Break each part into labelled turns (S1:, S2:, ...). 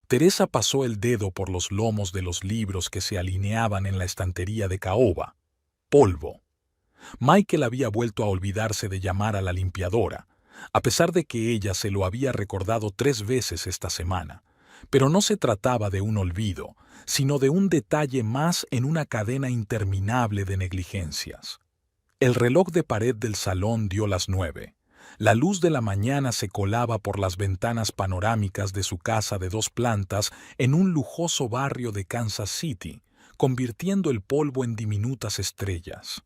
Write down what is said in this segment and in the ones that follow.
S1: Teresa pasó el dedo por los lomos de los libros que se alineaban en la estantería de caoba. Polvo. Michael había vuelto a olvidarse de llamar a la limpiadora, a pesar de que ella se lo había recordado 3 veces esta semana. Pero no se trataba de un olvido, sino de un detalle más en una cadena interminable de negligencias. El reloj de pared del salón dio las 9. La luz de la mañana se colaba por las ventanas panorámicas de su casa de 2 plantas en un lujoso barrio de Kansas City, convirtiendo el polvo en diminutas estrellas.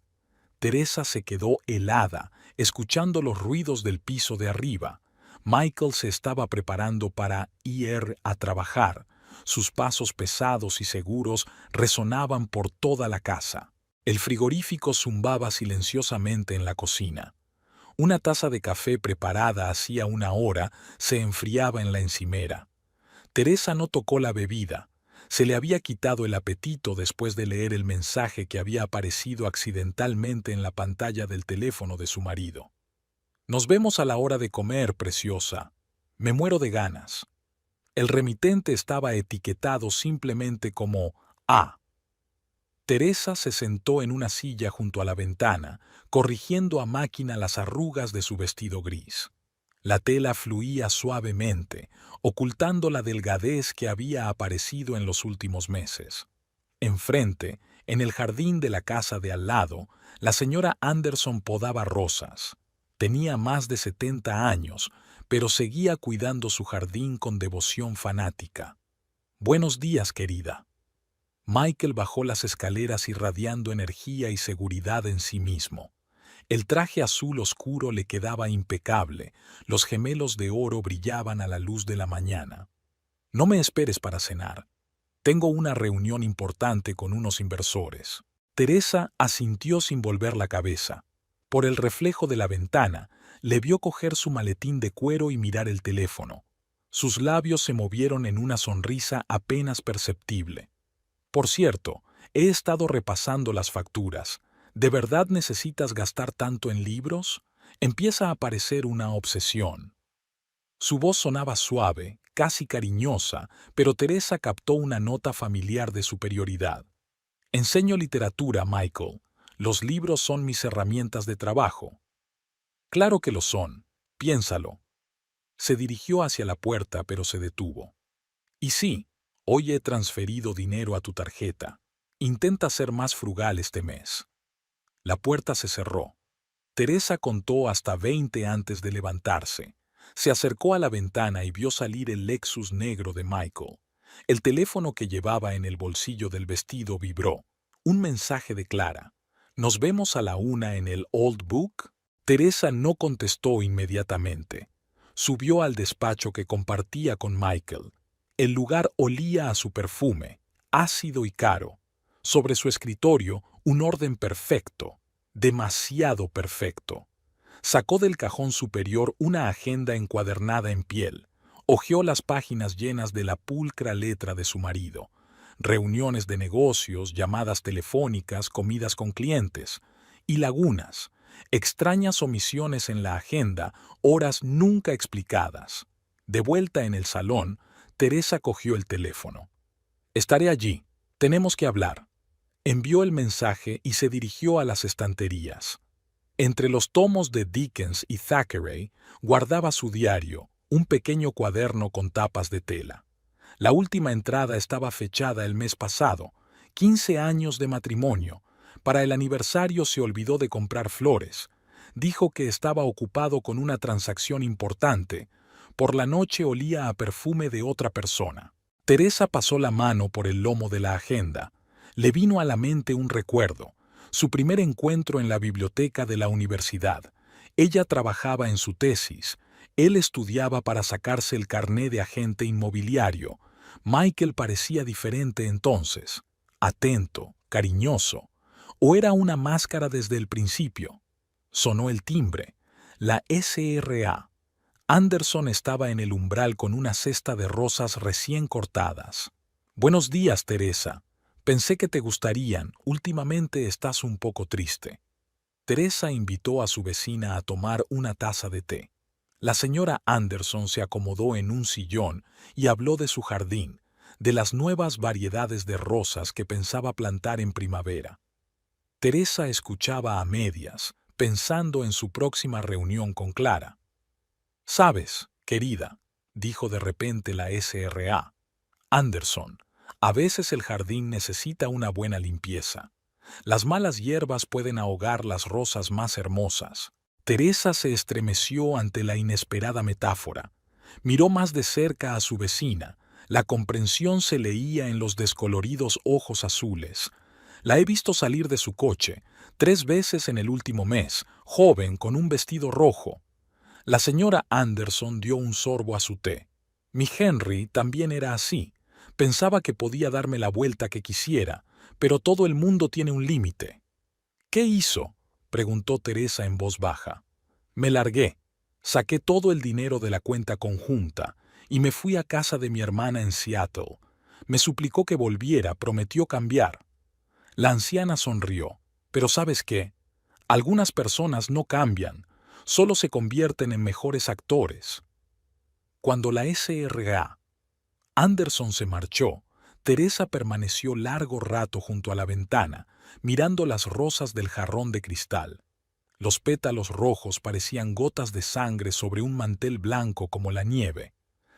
S1: Teresa se quedó helada, escuchando los ruidos del piso de arriba. Michael se estaba preparando para ir a trabajar. Sus pasos pesados y seguros resonaban por toda la casa. El frigorífico zumbaba silenciosamente en la cocina. Una taza de café preparada hacía 1 hora se enfriaba en la encimera. Teresa no tocó la bebida. Se le había quitado el apetito después de leer el mensaje que había aparecido accidentalmente en la pantalla del teléfono de su marido. «Nos vemos a la hora de comer, preciosa. Me muero de ganas». El remitente estaba etiquetado simplemente como A. Teresa se sentó en una silla junto a la ventana, corrigiendo a máquina las arrugas de su vestido gris. La tela fluía suavemente, ocultando la delgadez que había aparecido en los últimos meses. Enfrente, en el jardín de la casa de al lado, la señora Anderson podaba rosas. Tenía más de 70 años, pero seguía cuidando su jardín con devoción fanática. «Buenos días, querida». Michael bajó las escaleras irradiando energía y seguridad en sí mismo. El traje azul oscuro le quedaba impecable, los gemelos de oro brillaban a la luz de la mañana. «No me esperes para cenar. Tengo una reunión importante con unos inversores». Teresa asintió sin volver la cabeza. Por el reflejo de la ventana, le vio coger su maletín de cuero y mirar el teléfono. Sus labios se movieron en una sonrisa apenas perceptible. «Por cierto, he estado repasando las facturas. ¿De verdad necesitas gastar tanto en libros?» Empieza a parecer una obsesión. Su voz sonaba suave, casi cariñosa, pero Teresa captó una nota familiar de superioridad. «Enseño literatura, Michael. Los libros son mis herramientas de trabajo». «Claro que lo son. Piénsalo». Se dirigió hacia la puerta, pero se detuvo. «Y sí, hoy he transferido dinero a tu tarjeta. Intenta ser más frugal este mes». La puerta se cerró. Teresa contó hasta 20 antes de levantarse. Se acercó a la ventana y vio salir el Lexus negro de Michael. El teléfono que llevaba en el bolsillo del vestido vibró. Un mensaje de Clara. «¿Nos vemos a la 1 en el Old Book?» Teresa no contestó inmediatamente. Subió al despacho que compartía con Michael. El lugar olía a su perfume, ácido y caro. Sobre su escritorio, un orden perfecto, demasiado perfecto. Sacó del cajón superior una agenda encuadernada en piel. Hojeó las páginas llenas de la pulcra letra de su marido. Reuniones de negocios, llamadas telefónicas, comidas con clientes. Y lagunas, extrañas omisiones en la agenda, horas nunca explicadas. De vuelta en el salón, Teresa cogió el teléfono. «Estaré allí. Tenemos que hablar». Envió el mensaje y se dirigió a las estanterías. Entre los tomos de Dickens y Thackeray guardaba su diario, un pequeño cuaderno con tapas de tela. La última entrada estaba fechada el mes pasado, 15 años de matrimonio. Para el aniversario se olvidó de comprar flores. Dijo que estaba ocupado con una transacción importante. Por la noche olía a perfume de otra persona. Teresa pasó la mano por el lomo de la agenda. Le vino a la mente un recuerdo, su primer encuentro en la biblioteca de la universidad. Ella trabajaba en su tesis. Él estudiaba para sacarse el carné de agente inmobiliario. Michael parecía diferente entonces, atento, cariñoso. ¿O era una máscara desde el principio? Sonó el timbre. La SRA. Anderson estaba en el umbral con una cesta de rosas recién cortadas. «Buenos días, Teresa. Pensé que te gustarían. Últimamente estás un poco triste». Teresa invitó a su vecina a tomar una taza de té. La señora Anderson se acomodó en un sillón y habló de su jardín, de las nuevas variedades de rosas que pensaba plantar en primavera. Teresa escuchaba a medias, pensando en su próxima reunión con Clara. «Sabes, querida», dijo de repente la SRA, Anderson, «a veces el jardín necesita una buena limpieza. Las malas hierbas pueden ahogar las rosas más hermosas». Teresa se estremeció ante la inesperada metáfora. Miró más de cerca a su vecina. La comprensión se leía en los descoloridos ojos azules. La he visto salir de su coche 3 veces en el último mes, joven con un vestido rojo. La señora Anderson dio un sorbo a su té. Mi Henry también era así. Pensaba que podía darme la vuelta que quisiera, pero todo el mundo tiene un límite. ¿Qué hizo?, preguntó Teresa en voz baja. Me largué, saqué todo el dinero de la cuenta conjunta y me fui a casa de mi hermana en Seattle. Me suplicó que volviera, prometió cambiar. La anciana sonrió. Pero ¿sabes qué? Algunas personas no cambian, solo se convierten en mejores actores. Cuando la SRA Anderson se marchó, Teresa permaneció largo rato junto a la ventana, mirando las rosas del jarrón de cristal. Los pétalos rojos parecían gotas de sangre sobre un mantel blanco como la nieve.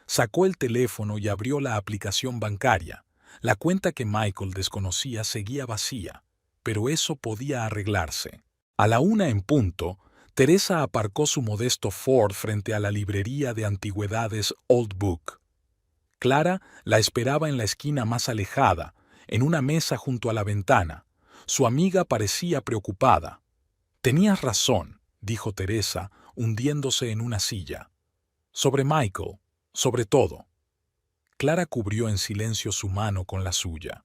S1: Sacó el teléfono y abrió la aplicación bancaria. La cuenta que Michael desconocía seguía vacía, pero eso podía arreglarse. A la 1 en punto, Teresa aparcó su modesto Ford frente a la librería de antigüedades Old Book. Clara la esperaba en la esquina más alejada, en una mesa junto a la ventana. Su amiga parecía preocupada. «Tenías razón», dijo Teresa, hundiéndose en una silla. «Sobre Michael, sobre todo». Clara cubrió en silencio su mano con la suya.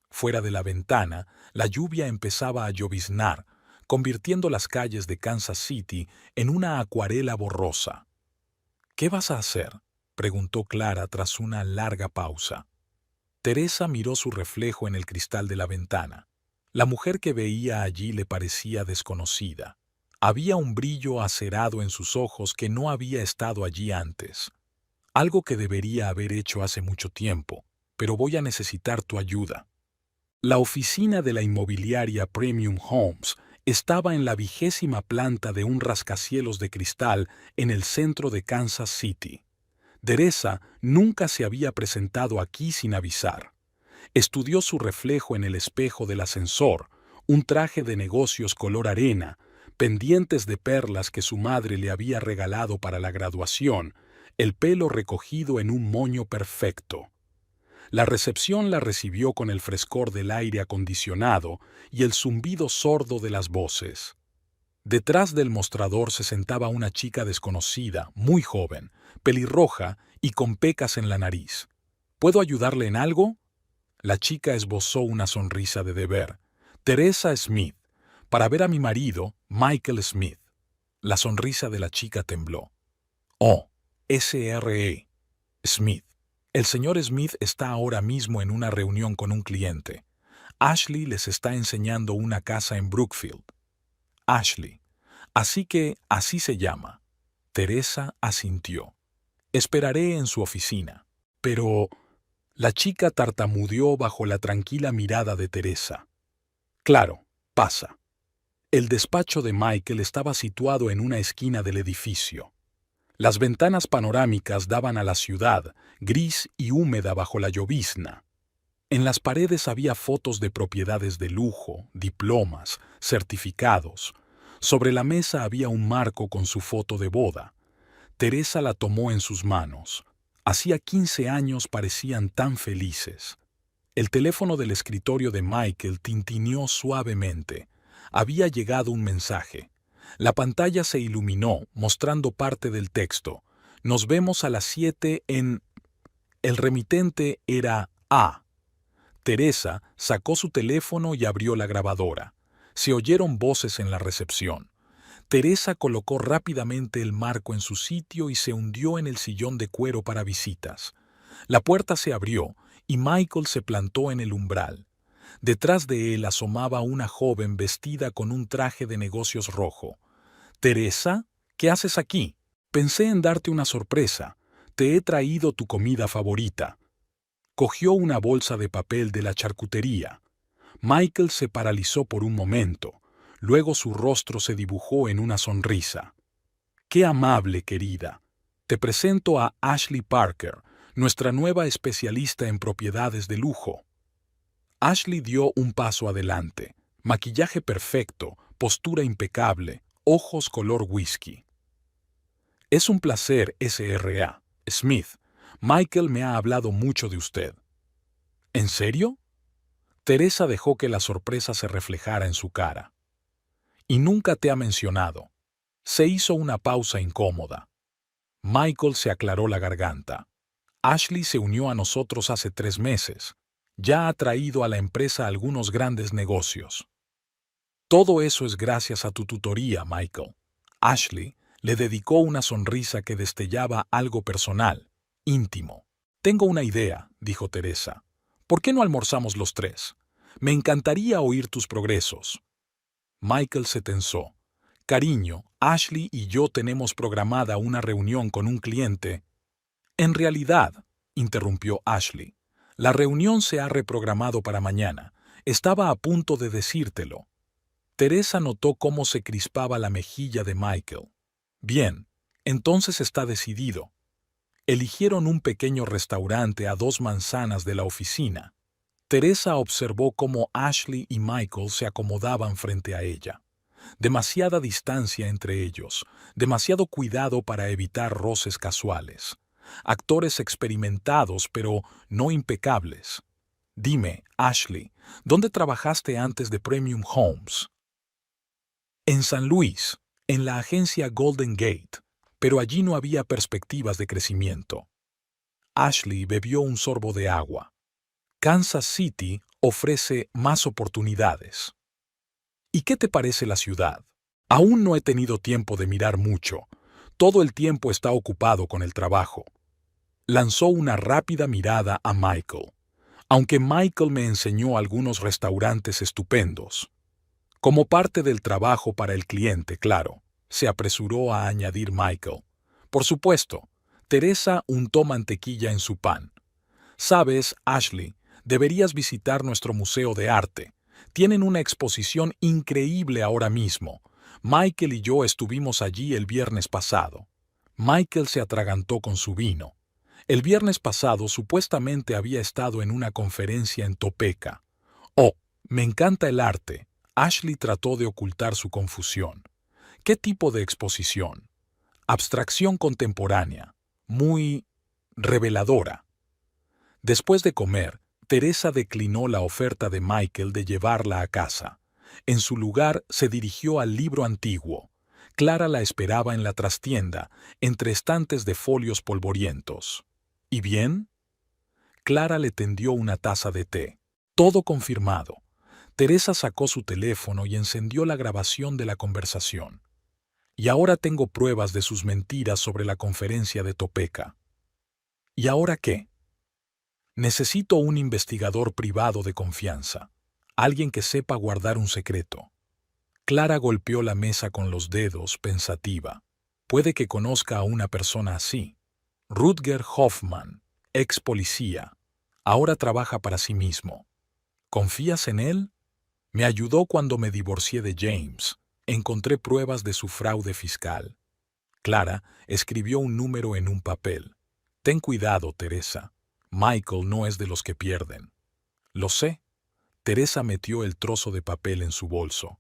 S1: Fuera de la ventana, la lluvia empezaba a lloviznar, convirtiendo las calles de Kansas City en una acuarela borrosa. «¿Qué vas a hacer?», preguntó Clara tras una larga pausa. Teresa miró su reflejo en el cristal de la ventana. La mujer que veía allí le parecía desconocida. Había un brillo acerado en sus ojos que no había estado allí antes. «Algo que debería haber hecho hace mucho tiempo, pero voy a necesitar tu ayuda». La oficina de la inmobiliaria Premium Homes estaba en la 20ª planta de un rascacielos de cristal en el centro de Kansas City. Teresa nunca se había presentado aquí sin avisar. Estudió su reflejo en el espejo del ascensor, un traje de negocios color arena, pendientes de perlas que su madre le había regalado para la graduación, el pelo recogido en un moño perfecto. La recepción la recibió con el frescor del aire acondicionado y el zumbido sordo de las voces. Detrás del mostrador se sentaba una chica desconocida, muy joven, pelirroja y con pecas en la nariz. «¿Puedo ayudarle en algo?». La chica esbozó una sonrisa de deber. «Teresa Smith, para ver a mi marido, Michael Smith». La sonrisa de la chica tembló. «Oh, S.R.E. Smith. El señor Smith está ahora mismo en una reunión con un cliente. Ashley les está enseñando una casa en Brookfield». Ashley. Así que así se llama. Teresa asintió. «Esperaré en su oficina». «Pero…». La chica tartamudeó bajo la tranquila mirada de Teresa. «Claro, pasa». El despacho de Michael estaba situado en una esquina del edificio. Las ventanas panorámicas daban a la ciudad, gris y húmeda bajo la llovizna. En las paredes había fotos de propiedades de lujo, diplomas, certificados. Sobre la mesa había un marco con su foto de boda. Teresa la tomó en sus manos. Hacía 15 años parecían tan felices. El teléfono del escritorio de Michael tintineó suavemente. Había llegado un mensaje. La pantalla se iluminó, mostrando parte del texto. «Nos vemos a las 7 en…». El remitente era A. Teresa sacó su teléfono y abrió la grabadora. Se oyeron voces en la recepción. Teresa colocó rápidamente el marco en su sitio y se hundió en el sillón de cuero para visitas. La puerta se abrió y Michael se plantó en el umbral. Detrás de él asomaba una joven vestida con un traje de negocios rojo. «Teresa, ¿qué haces aquí?». Pensé en darte una sorpresa. Te he traído tu comida favorita. Cogió una bolsa de papel de la charcutería. Michael se paralizó por un momento. Luego su rostro se dibujó en una sonrisa. ¡Qué amable, querida! Te presento a Ashley Parker, nuestra nueva especialista en propiedades de lujo. Ashley dio un paso adelante. Maquillaje perfecto, postura impecable, ojos color whisky. Es un placer, Sra. Smith. Michael me ha hablado mucho de usted. ¿En serio? Teresa dejó que la sorpresa se reflejara en su cara. Y nunca te ha mencionado. Se hizo una pausa incómoda. Michael se aclaró la garganta. Ashley se unió a nosotros hace 3 meses. Ya ha traído a la empresa algunos grandes negocios. Todo eso es gracias a tu tutoría, Michael. Ashley le dedicó una sonrisa que destellaba algo personal, íntimo. Tengo una idea, dijo Teresa. ¿Por qué no almorzamos los 3? Me encantaría oír tus progresos. Michael se tensó. Cariño, Ashley y yo tenemos programada una reunión con un cliente. En realidad, interrumpió Ashley, la reunión se ha reprogramado para mañana. Estaba a punto de decírtelo. Teresa notó cómo se crispaba la mejilla de Michael. Bien, entonces está decidido. Eligieron un pequeño restaurante a 2 manzanas de la oficina. Teresa observó cómo Ashley y Michael se acomodaban frente a ella. Demasiada distancia entre ellos, demasiado cuidado para evitar roces casuales. Actores experimentados, pero no impecables. Dime, Ashley, ¿dónde trabajaste antes de Premium Homes? En San Luis, en la agencia Golden Gate, pero allí no había perspectivas de crecimiento. Ashley bebió un sorbo de agua. Kansas City ofrece más oportunidades. ¿Y qué te parece la ciudad? Aún no he tenido tiempo de mirar mucho. Todo el tiempo está ocupado con el trabajo. Lanzó una rápida mirada a Michael. Aunque Michael me enseñó algunos restaurantes estupendos. Como parte del trabajo para el cliente, claro, se apresuró a añadir Michael. Por supuesto, Teresa untó mantequilla en su pan. Sabes, Ashley, deberías visitar nuestro museo de arte. Tienen una exposición increíble ahora mismo. Michael y yo estuvimos allí el viernes pasado. Michael se atragantó con su vino. El viernes pasado supuestamente había estado en una conferencia en Topeka. Oh, me encanta el arte. Ashley trató de ocultar su confusión. ¿Qué tipo de exposición? Abstracción contemporánea. Muy reveladora. Después de comer, Teresa declinó la oferta de Michael de llevarla a casa. En su lugar se dirigió al libro antiguo. Clara la esperaba en la trastienda, entre estantes de folios polvorientos. ¿Y bien? Clara le tendió una taza de té. Todo confirmado. Teresa sacó su teléfono y encendió la grabación de la conversación. Y ahora tengo pruebas de sus mentiras sobre la conferencia de Topeka. ¿Y ahora qué? Necesito un investigador privado de confianza. Alguien que sepa guardar un secreto. Clara golpeó la mesa con los dedos, pensativa. Puede que conozca a una persona así. Rutger Hoffman, ex policía. Ahora trabaja para sí mismo. ¿Confías en él? Me ayudó cuando me divorcié de James. Encontré pruebas de su fraude fiscal. Clara escribió un número en un papel. Ten cuidado, Teresa. Michael no es de los que pierden. Lo sé. Teresa metió el trozo de papel en su bolso.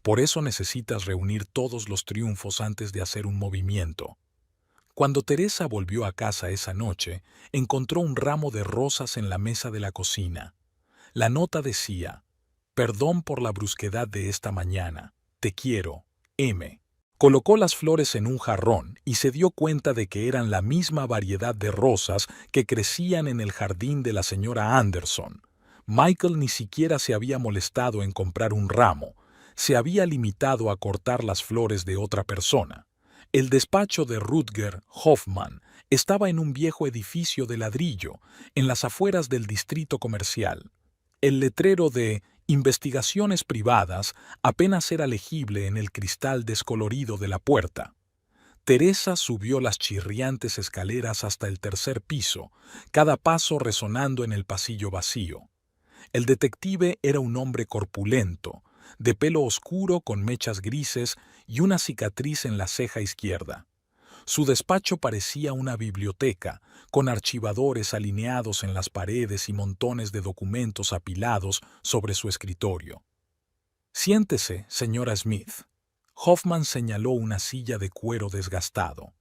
S1: Por eso necesitas reunir todos los triunfos antes de hacer un movimiento. Cuando Teresa volvió a casa esa noche, encontró un ramo de rosas en la mesa de la cocina. La nota decía: Perdón por la brusquedad de esta mañana. Te quiero, M. Colocó las flores en un jarrón y se dio cuenta de que eran la misma variedad de rosas que crecían en el jardín de la señora Anderson. Michael ni siquiera se había molestado en comprar un ramo. Se había limitado a cortar las flores de otra persona. El despacho de Rutger Hoffman estaba en un viejo edificio de ladrillo, en las afueras del distrito comercial. El letrero de Investigaciones privadas apenas era legible en el cristal descolorido de la puerta. Teresa subió las chirriantes escaleras hasta el tercer piso, cada paso resonando en el pasillo vacío. El detective era un hombre corpulento, de pelo oscuro con mechas grises y una cicatriz en la ceja izquierda. Su despacho parecía una biblioteca, con archivadores alineados en las paredes y montones de documentos apilados sobre su escritorio. «Siéntese, señora Smith». Hoffman señaló una silla de cuero desgastado.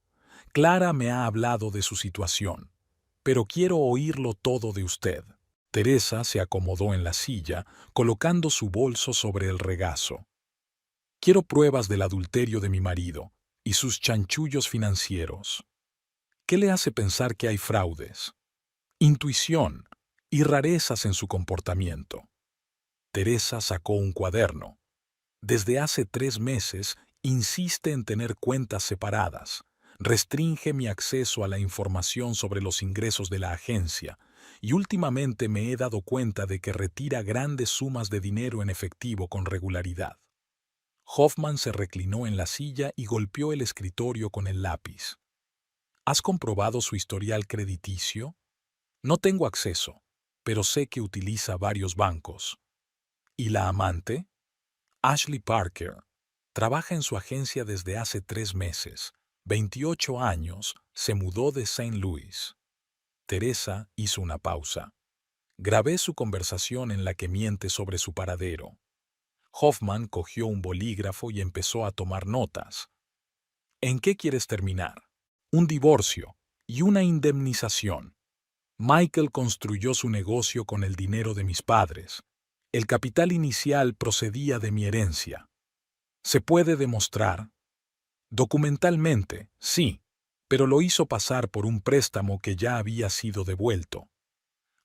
S1: «Clara me ha hablado de su situación, pero quiero oírlo todo de usted». Teresa se acomodó en la silla, colocando su bolso sobre el regazo. «Quiero pruebas del adulterio de mi marido y sus chanchullos financieros. ¿Qué le hace pensar que hay fraudes? Intuición y rarezas en su comportamiento». Teresa sacó un cuaderno. «Desde hace 3 meses insiste en tener cuentas separadas. Restringe mi acceso a la información sobre los ingresos de la agencia y últimamente me he dado cuenta de que retira grandes sumas de dinero en efectivo con regularidad». Hoffman se reclinó en la silla y golpeó el escritorio con el lápiz. «¿Has comprobado su historial crediticio?» «No tengo acceso, pero sé que utiliza varios bancos». «¿Y la amante?» «Ashley Parker. Trabaja en su agencia desde hace 3 meses. 28 años, se mudó de St. Louis». Teresa hizo una pausa. «Grabé su conversación en la que miente sobre su paradero». Hoffman cogió un bolígrafo y empezó a tomar notas. «¿En qué quieres terminar?» «Un divorcio y una indemnización. Michael construyó su negocio con el dinero de mis padres. El capital inicial procedía de mi herencia. ¿Se puede demostrar?» «Documentalmente, sí, pero lo hizo pasar por un préstamo que ya había sido devuelto».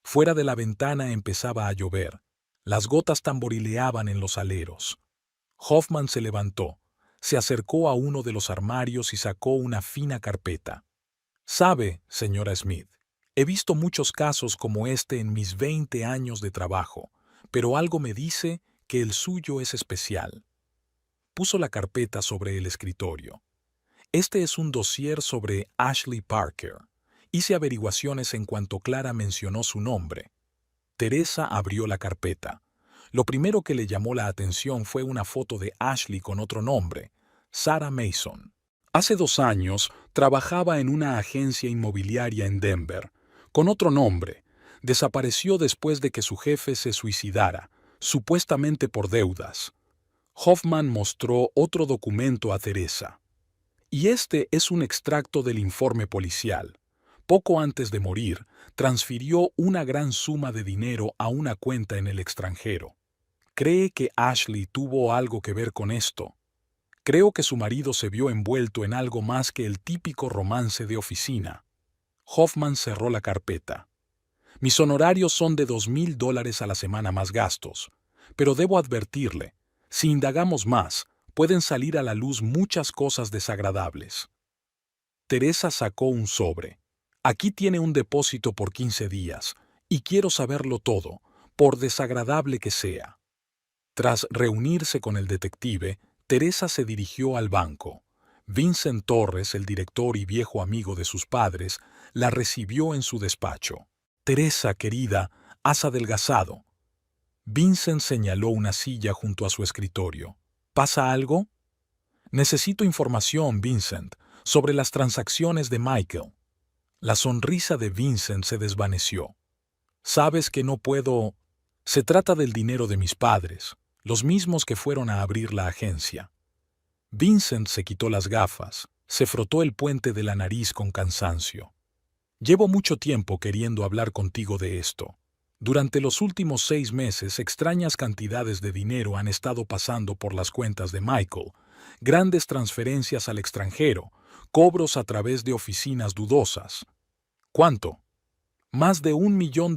S1: Fuera de la ventana empezaba a llover. Las gotas tamborileaban en los aleros. Hoffman se levantó, se acercó a uno de los armarios y sacó una fina carpeta. «Sabe, señora Smith, he visto muchos casos como este en mis 20 años de trabajo, pero algo me dice que el suyo es especial». Puso la carpeta sobre el escritorio. «Este es un dossier sobre Ashley Parker. Hice averiguaciones en cuanto Clara mencionó su nombre». Teresa abrió la carpeta. Lo primero que le llamó la atención fue una foto de Ashley con otro nombre, Sarah Mason. Hace 2 años trabajaba en una agencia inmobiliaria en Denver, con otro nombre. Desapareció después de que su jefe se suicidara, supuestamente por deudas. Hoffman mostró otro documento a Teresa. «Y este es un extracto del informe policial. Poco antes de morir, transfirió una gran suma de dinero a una cuenta en el extranjero. ¿Cree que Ashley tuvo algo que ver con esto? Creo que su marido se vio envuelto en algo más que el típico romance de oficina». Hoffman cerró la carpeta. «Mis honorarios son de $2,000 a la semana más gastos, pero debo advertirle, si indagamos más, pueden salir a la luz muchas cosas desagradables». Teresa sacó un sobre. «Aquí tiene un depósito por 15 días, y quiero saberlo todo, por desagradable que sea». Tras reunirse con el detective, Teresa se dirigió al banco. Vincent Torres, el director y viejo amigo de sus padres, la recibió en su despacho. «Teresa, querida, has adelgazado». Vincent señaló una silla junto a su escritorio. «¿Pasa algo?» «Necesito información, Vincent, sobre las transacciones de Michael». La sonrisa de Vincent se desvaneció. «Sabes que no puedo. Se trata del dinero de mis padres, los mismos que fueron a abrir la agencia». Vincent se quitó las gafas, se frotó el puente de la nariz con cansancio. «Llevo mucho tiempo queriendo hablar contigo de esto. Durante los últimos 6 meses extrañas cantidades de dinero han estado pasando por las cuentas de Michael, grandes transferencias al extranjero, cobros a través de oficinas dudosas». «¿Cuánto?» «Más de $1 millón».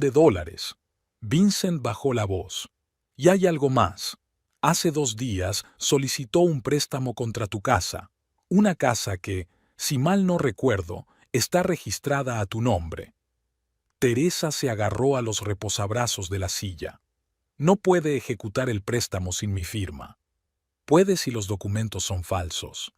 S1: Vincent bajó la voz. «Y hay algo más. Hace 2 días solicitó un préstamo contra tu casa, una casa que, si mal no recuerdo, está registrada a tu nombre». Teresa se agarró a los reposabrazos de la silla. «No puede ejecutar el préstamo sin mi firma. Puede si los documentos son falsos».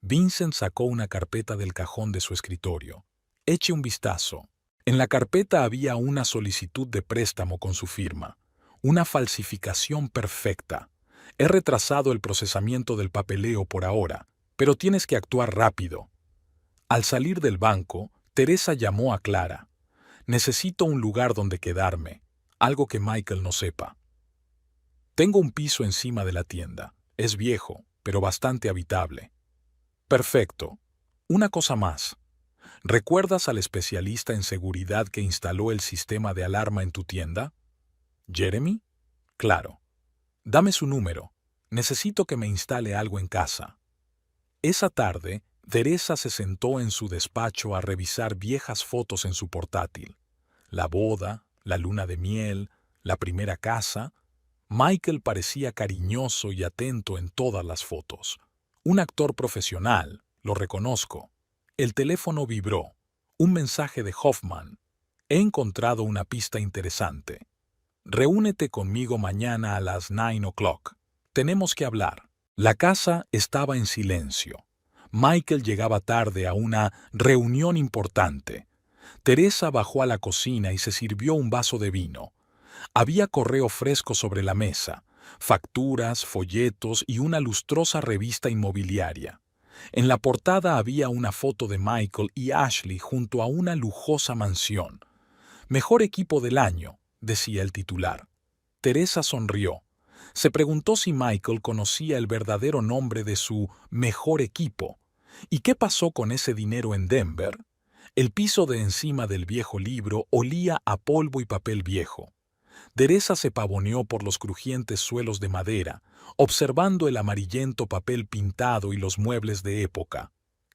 S1: Vincent sacó una carpeta del cajón de su escritorio. Eche un vistazo. En la carpeta había una solicitud de préstamo con su firma. Una falsificación perfecta. He retrasado el procesamiento del papeleo por ahora, pero tienes que actuar rápido. Al salir del banco, Teresa llamó a Clara. Necesito un lugar donde quedarme, algo que Michael no sepa. Tengo un piso encima de la tienda. Es viejo, pero bastante habitable. Perfecto. Una cosa más. ¿Recuerdas al especialista en seguridad que instaló el sistema de alarma en tu tienda? ¿Jeremy? Claro. Dame su número. Necesito que me instale algo en casa. Esa tarde, Teresa se sentó en su despacho a revisar viejas fotos en su portátil. La boda, la luna de miel, la primera casa. Michael parecía cariñoso y atento en todas las fotos. Un actor profesional, lo reconozco. El teléfono vibró. Un mensaje de Hoffman. He encontrado una pista interesante. Reúnete conmigo mañana a las 9 o'clock. Tenemos que hablar. La casa estaba en silencio. Michael llegaba tarde a una reunión importante. Teresa bajó a la cocina y se sirvió un vaso de vino. Había correo fresco sobre la mesa, facturas, folletos y una lustrosa revista inmobiliaria. En la portada había una foto de Michael y Ashley junto a una lujosa mansión. Mejor equipo del año, decía el titular. Teresa sonrió. Se preguntó si Michael conocía el verdadero nombre de su mejor equipo. ¿Y qué pasó con ese dinero en Denver? El piso de encima del viejo libro olía a polvo y papel viejo. Teresa se pavoneó por los crujientes suelos de madera, observando el amarillento papel pintado y los muebles de época.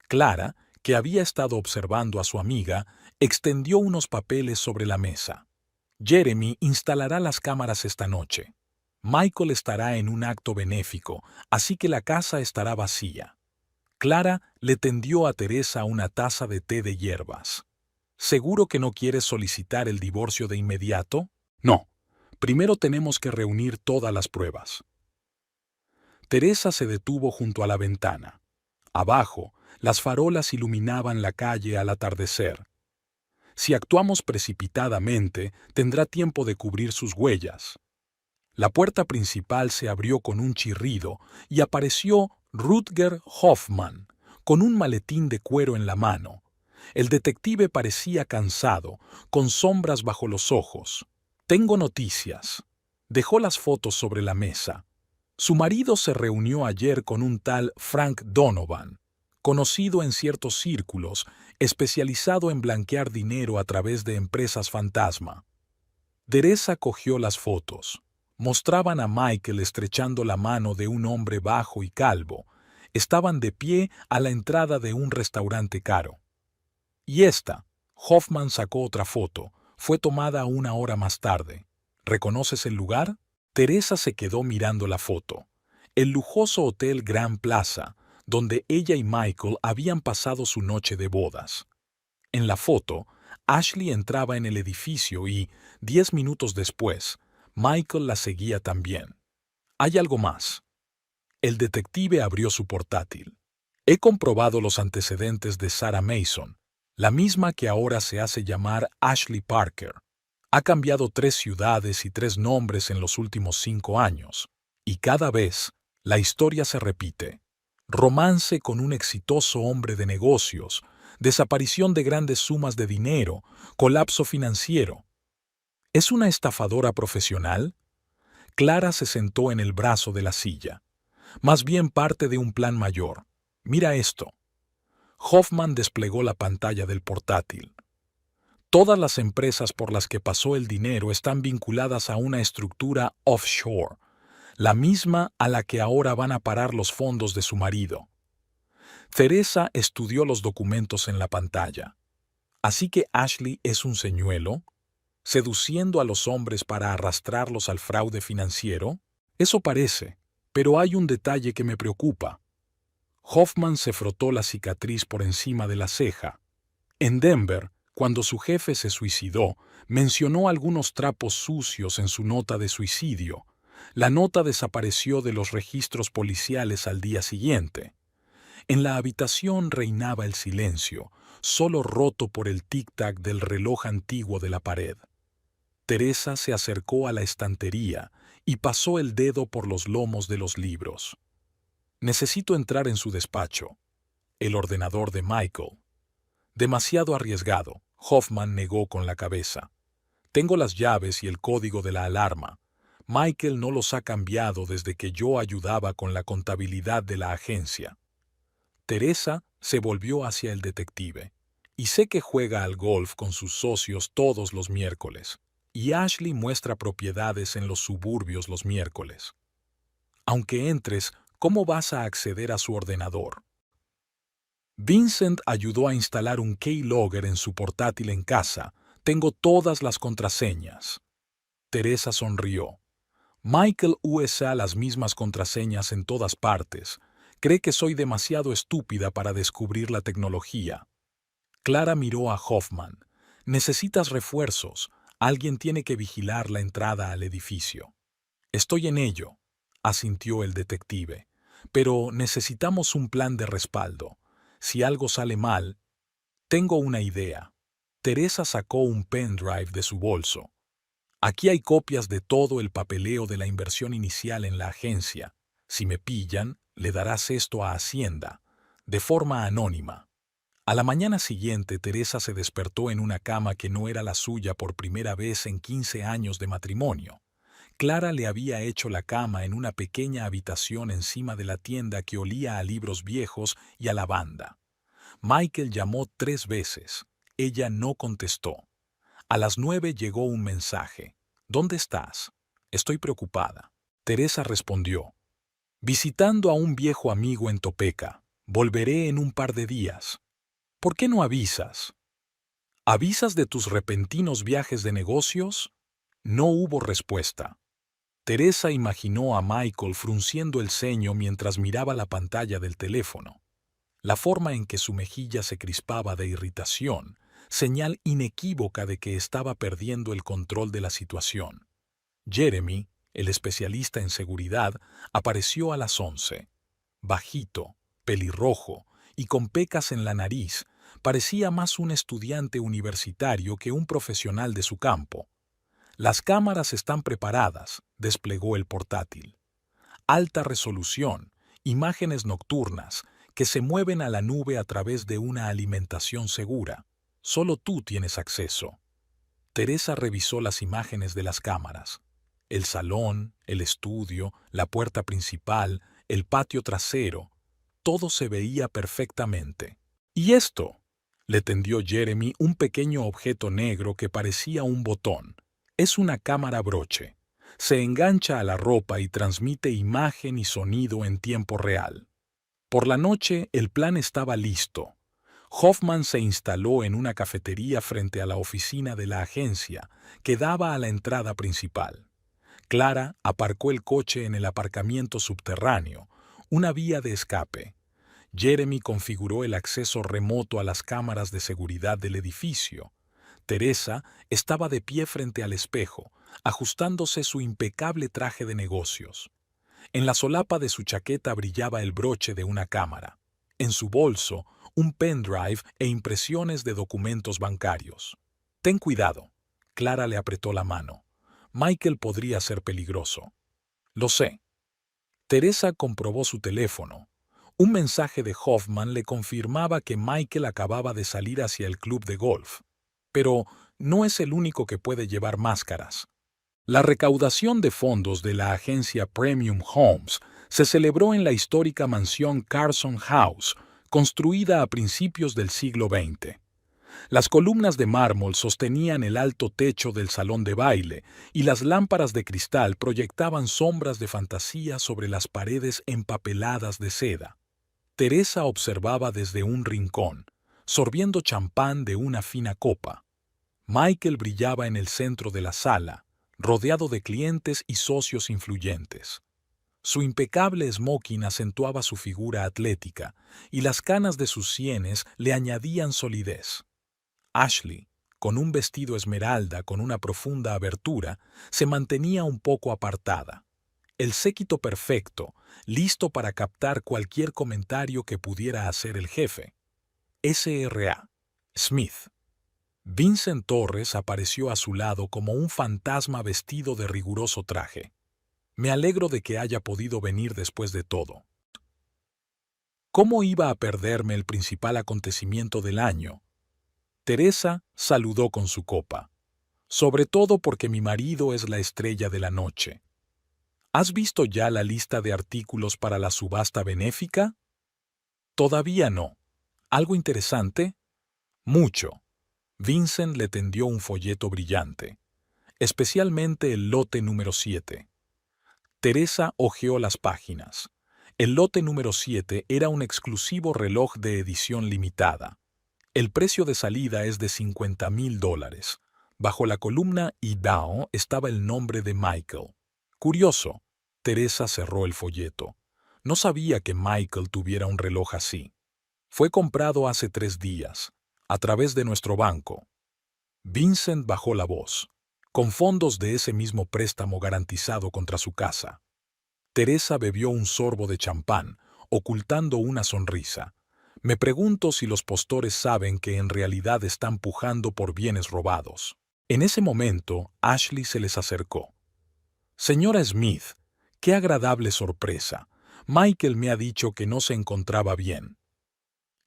S1: Clara, que había estado observando a su amiga, extendió unos papeles sobre la mesa. Jeremy instalará las cámaras esta noche. Michael estará en un acto benéfico, así que la casa estará vacía. Clara le tendió a Teresa una taza de té de hierbas. ¿Seguro que no quieres solicitar el divorcio de inmediato? No. Primero tenemos que reunir todas las pruebas. Teresa se detuvo junto a la ventana. Abajo, las farolas iluminaban la calle al atardecer. Si actuamos precipitadamente, tendrá tiempo de cubrir sus huellas. La puerta principal se abrió con un chirrido y apareció Rutger Hoffman, con un maletín de cuero en la mano. El detective parecía cansado, con sombras bajo los ojos. Tengo noticias. Dejó las fotos sobre la mesa. Su marido se reunió ayer con un tal Frank Donovan, conocido en ciertos círculos, especializado en blanquear dinero a través de empresas fantasma. Teresa cogió las fotos. Mostraban a Michael estrechando la mano de un hombre bajo y calvo. Estaban de pie a la entrada de un restaurante caro. Y esta, Hoffman sacó otra foto, fue tomada 1 hora más tarde. ¿Reconoces el lugar? Teresa se quedó mirando la foto. El lujoso hotel Grand Plaza, donde ella y Michael habían pasado su noche de bodas. En la foto, Ashley entraba en el edificio y, 10 minutos después, Michael la seguía también. Hay algo más. El detective abrió su portátil. He comprobado los antecedentes de Sarah Mason, la misma que ahora se hace llamar Ashley Parker. Ha cambiado 3 ciudades y 3 nombres en los últimos 5 años. Y cada vez, la historia se repite. Romance con un exitoso hombre de negocios, desaparición de grandes sumas de dinero, colapso financiero. ¿Es una estafadora profesional? Clara se sentó en el brazo de la silla. Más bien parte de un plan mayor. Mira esto. Hoffman desplegó la pantalla del portátil. Todas las empresas por las que pasó el dinero están vinculadas a una estructura offshore, la misma a la que ahora van a parar los fondos de su marido. Teresa estudió los documentos en la pantalla. ¿Así que Ashley es un señuelo? ¿Seduciendo a los hombres para arrastrarlos al fraude financiero? Eso parece, pero hay un detalle que me preocupa. Hoffman se frotó la cicatriz por encima de la ceja. En Denver, cuando su jefe se suicidó, mencionó algunos trapos sucios en su nota de suicidio. La nota desapareció de los registros policiales al día siguiente. En la habitación reinaba el silencio, solo roto por el tic-tac del reloj antiguo de la pared. Teresa se acercó a la estantería y pasó el dedo por los lomos de los libros. Necesito entrar en su despacho. El ordenador de Michael. Demasiado arriesgado, Hoffman negó con la cabeza. Tengo las llaves y el código de la alarma. Michael no los ha cambiado desde que yo ayudaba con la contabilidad de la agencia. Teresa se volvió hacia el detective. Y sé que juega al golf con sus socios todos los miércoles. Y Ashley muestra propiedades en los suburbios los miércoles. Aunque entres, ¿cómo vas a acceder a su ordenador? Vincent ayudó a instalar un keylogger en su portátil en casa. Tengo todas las contraseñas. Teresa sonrió. Michael usa las mismas contraseñas en todas partes. Cree que soy demasiado estúpida para descubrir la tecnología. Clara miró a Hoffman. Necesitas refuerzos. Alguien tiene que vigilar la entrada al edificio. Estoy en ello, asintió el detective. Pero necesitamos un plan de respaldo. Si algo sale mal, tengo una idea. Teresa sacó un pendrive de su bolso. Aquí hay copias de todo el papeleo de la inversión inicial en la agencia. Si me pillan, le darás esto a Hacienda, de forma anónima. A la mañana siguiente, Teresa se despertó en una cama que no era la suya por primera vez en 15 años de matrimonio. Clara le había hecho la cama en una pequeña habitación encima de la tienda que olía a libros viejos y a lavanda. Michael llamó 3 veces. Ella no contestó. A las 9 llegó un mensaje. ¿Dónde estás? Estoy preocupada. Teresa respondió. Visitando a un viejo amigo en Topeka. Volveré en un par de días. ¿Por qué no avisas? ¿Avisas de tus repentinos viajes de negocios? No hubo respuesta. Teresa imaginó a Michael frunciendo el ceño mientras miraba la pantalla del teléfono. La forma en que su mejilla se crispaba de irritación, señal inequívoca de que estaba perdiendo el control de la situación. Jeremy, el especialista en seguridad, apareció a las 11. Bajito, pelirrojo y con pecas en la nariz, parecía más un estudiante universitario que un profesional de su campo. Las cámaras están preparadas, desplegó el portátil. Alta resolución, imágenes nocturnas, que se mueven a la nube a través de una alimentación segura. Solo tú tienes acceso. Teresa revisó las imágenes de las cámaras. El salón, el estudio, la puerta principal, el patio trasero, todo se veía perfectamente. ¿Y esto? Le tendió Jeremy un pequeño objeto negro que parecía un botón. Es una cámara broche. Se engancha a la ropa y transmite imagen y sonido en tiempo real. Por la noche el plan estaba listo. Hoffman se instaló en una cafetería frente a la oficina de la agencia, que daba a la entrada principal. Clara aparcó el coche en el aparcamiento subterráneo, una vía de escape. Jeremy configuró el acceso remoto a las cámaras de seguridad del edificio. Teresa estaba de pie frente al espejo, ajustándose su impecable traje de negocios. En la solapa de su chaqueta brillaba el broche de una cámara. En su bolso, un pendrive e impresiones de documentos bancarios. Ten cuidado. Clara le apretó la mano. Michael podría ser peligroso. Lo sé. Teresa comprobó su teléfono. Un mensaje de Hoffman le confirmaba que Michael acababa de salir hacia el club de golf. Pero no es el único que puede llevar máscaras. La recaudación de fondos de la agencia Premium Homes se celebró en la histórica mansión Carson House, construida a principios del siglo XX. Las columnas de mármol sostenían el alto techo del salón de baile y las lámparas de cristal proyectaban sombras de fantasía sobre las paredes empapeladas de seda. Teresa observaba desde un rincón, sorbiendo champán de una fina copa. Michael brillaba en el centro de la sala, rodeado de clientes y socios influyentes. Su impecable smoking acentuaba su figura atlética y las canas de sus sienes le añadían solidez. Ashley, con un vestido esmeralda con una profunda abertura, se mantenía un poco apartada. el séquito perfecto, listo para captar cualquier comentario que pudiera hacer el jefe. S.R.A. Smith. Vincent Torres apareció a su lado como un fantasma vestido de riguroso traje. Me alegro de que haya podido venir después de todo. ¿Cómo iba a perderme el principal acontecimiento del año? Teresa saludó con su copa. Sobre todo porque mi marido es la estrella de la noche. ¿Has visto ya la lista de artículos para la subasta benéfica? Todavía no. ¿Algo interesante? Mucho. Vincent le tendió un folleto brillante, especialmente el lote número 7. Teresa hojeó las páginas. El lote número 7 era un exclusivo reloj de edición limitada. El precio de salida es de $50,000. Bajo la columna IDAO estaba el nombre de Michael. Curioso. Teresa cerró el folleto. No sabía que Michael tuviera un reloj así. Fue comprado hace 3 días, a través de nuestro banco. Vincent bajó la voz, con fondos de ese mismo préstamo garantizado contra su casa. Teresa bebió un sorbo de champán, ocultando una sonrisa. Me pregunto si los postores saben que en realidad están pujando por bienes robados. En ese momento, Ashley se les acercó. Señora Smith, qué agradable sorpresa. Michael me ha dicho que no se encontraba bien.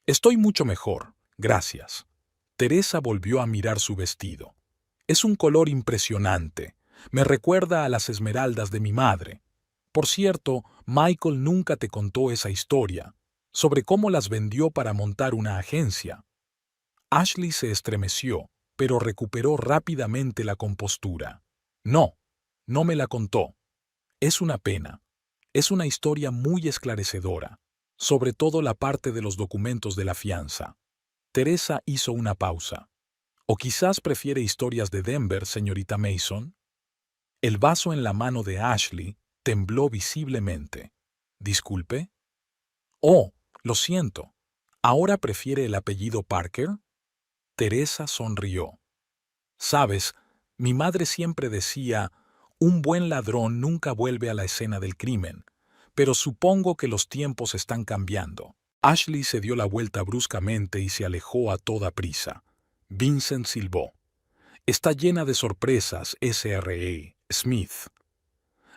S1: Estoy mucho mejor, gracias. Teresa volvió a mirar su vestido. Es un color impresionante. Me recuerda a las esmeraldas de mi madre. Por cierto, Michael nunca te contó esa historia, sobre cómo las vendió para montar una agencia. Ashley se estremeció, pero recuperó rápidamente la compostura. No, no me la contó. Es una pena. Es una historia muy esclarecedora, sobre todo la parte de los documentos de la fianza. Teresa hizo una pausa. ¿O quizás prefiere historias de Denver, señorita Mason? El vaso en la mano de Ashley tembló visiblemente. ¿Disculpe? Oh, lo siento. ¿Ahora prefiere el apellido Parker? Teresa sonrió. Sabes, mi madre siempre decía, un buen ladrón nunca vuelve a la escena del crimen, pero supongo que los tiempos están cambiando. Ashley se dio la vuelta bruscamente y se alejó a toda prisa. Vincent silbó. Está llena de sorpresas, S.R.A. Smith.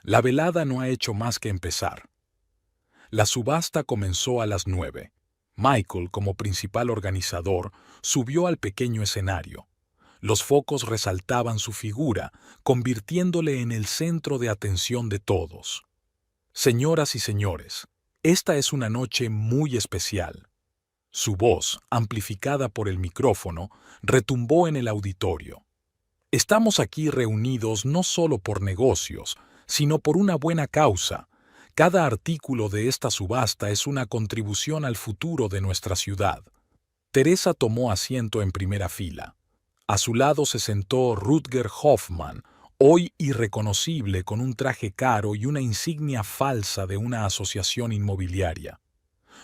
S1: La velada no ha hecho más que empezar. La subasta comenzó a las 9. Michael, como principal organizador, subió al pequeño escenario. Los focos resaltaban su figura, convirtiéndole en el centro de atención de todos. Señoras y señores, esta es una noche muy especial. Su voz, amplificada por el micrófono, retumbó en el auditorio. Estamos aquí reunidos no solo por negocios, sino por una buena causa. Cada artículo de esta subasta es una contribución al futuro de nuestra ciudad. Teresa tomó asiento en primera fila. A su lado se sentó Rutger Hoffman, hoy irreconocible con un traje caro y una insignia falsa de una asociación inmobiliaria.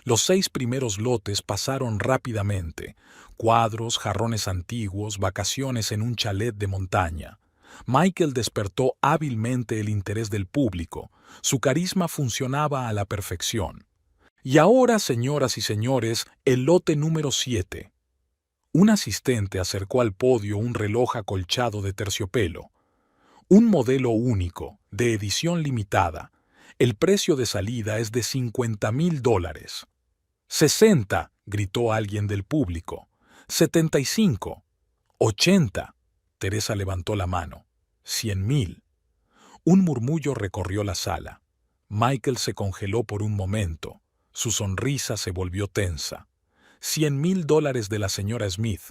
S1: Los 6 primeros lotes pasaron rápidamente. Cuadros, jarrones antiguos, vacaciones en un chalet de montaña. Michael despertó hábilmente el interés del público. Su carisma funcionaba a la perfección. Y ahora, señoras y señores, el lote número 7. Un asistente acercó al podio un reloj acolchado de terciopelo. Un modelo único, de edición limitada. El precio de salida es de $50,000. «60», gritó alguien del público. «75». «80». Teresa levantó la mano. «100,000». Un murmullo recorrió la sala. Michael se congeló por un momento. Su sonrisa se volvió tensa. $100,000 de la señora Smith.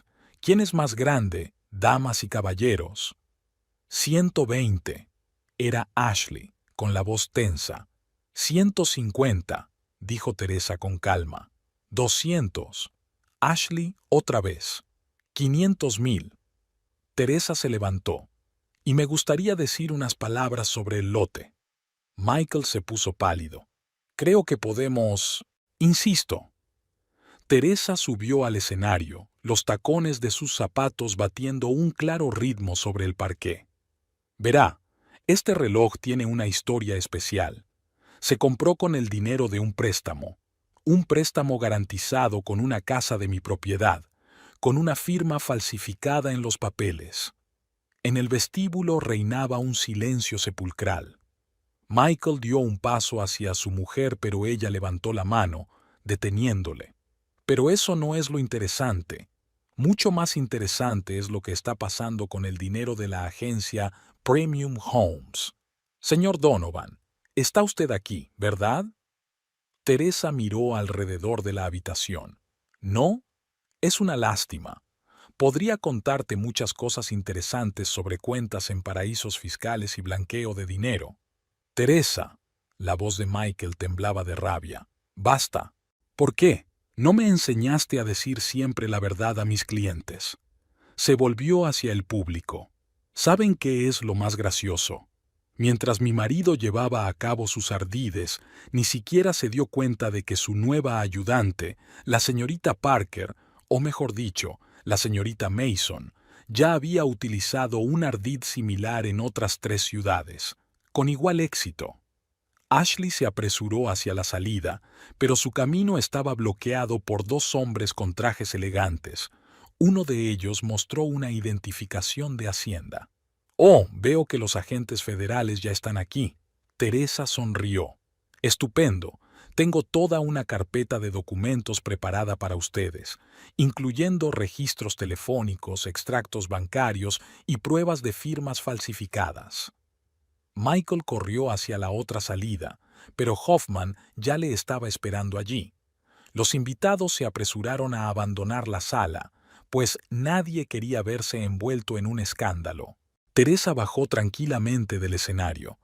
S1: ¿Quién es más grande, damas y caballeros? 120. Era Ashley, con la voz tensa. 150, dijo Teresa con calma. 200. Ashley otra vez. 500,000. Teresa se levantó. Y me gustaría decir unas palabras sobre el lote. Michael se puso pálido. Creo que podemos... Insisto. Teresa subió al escenario, los tacones de sus zapatos batiendo un claro ritmo sobre el parqué. Verá, Este reloj tiene una historia especial. Se compró con el dinero de un préstamo garantizado con una casa de mi propiedad, con una firma falsificada en los papeles. En el vestíbulo reinaba un silencio sepulcral. Michael dio un paso hacia su mujer, pero ella levantó la mano, deteniéndole. Pero eso no es lo interesante. Mucho más interesante es lo que está pasando con el dinero de la agencia Premium Homes. Señor Donovan, está usted aquí, ¿verdad? Teresa miró alrededor de la habitación. ¿No? Es una lástima. Podría contarte muchas cosas interesantes sobre cuentas en paraísos fiscales y blanqueo de dinero. Teresa, la voz de Michael temblaba de rabia. Basta. ¿Por qué? No me enseñaste a decir siempre la verdad a mis clientes. Se volvió hacia el público. ¿Saben qué es lo más gracioso? Mientras mi marido llevaba a cabo sus ardides, ni siquiera se dio cuenta de que su nueva ayudante, la señorita Parker, o mejor dicho, la señorita Mason, ya había utilizado un ardid similar en otras 3 ciudades, con igual éxito. Ashley se apresuró hacia la salida, pero su camino estaba bloqueado por 2 hombres con trajes elegantes. Uno de ellos mostró una identificación de Hacienda. «Oh, veo que los agentes federales ya están aquí». Teresa sonrió. «Estupendo. Tengo toda una carpeta de documentos preparada para ustedes, incluyendo registros telefónicos, extractos bancarios y pruebas de firmas falsificadas». Michael corrió hacia la otra salida, pero Hoffman ya le estaba esperando allí. Los invitados se apresuraron a abandonar la sala, pues nadie quería verse envuelto en un escándalo. Teresa bajó tranquilamente del escenario.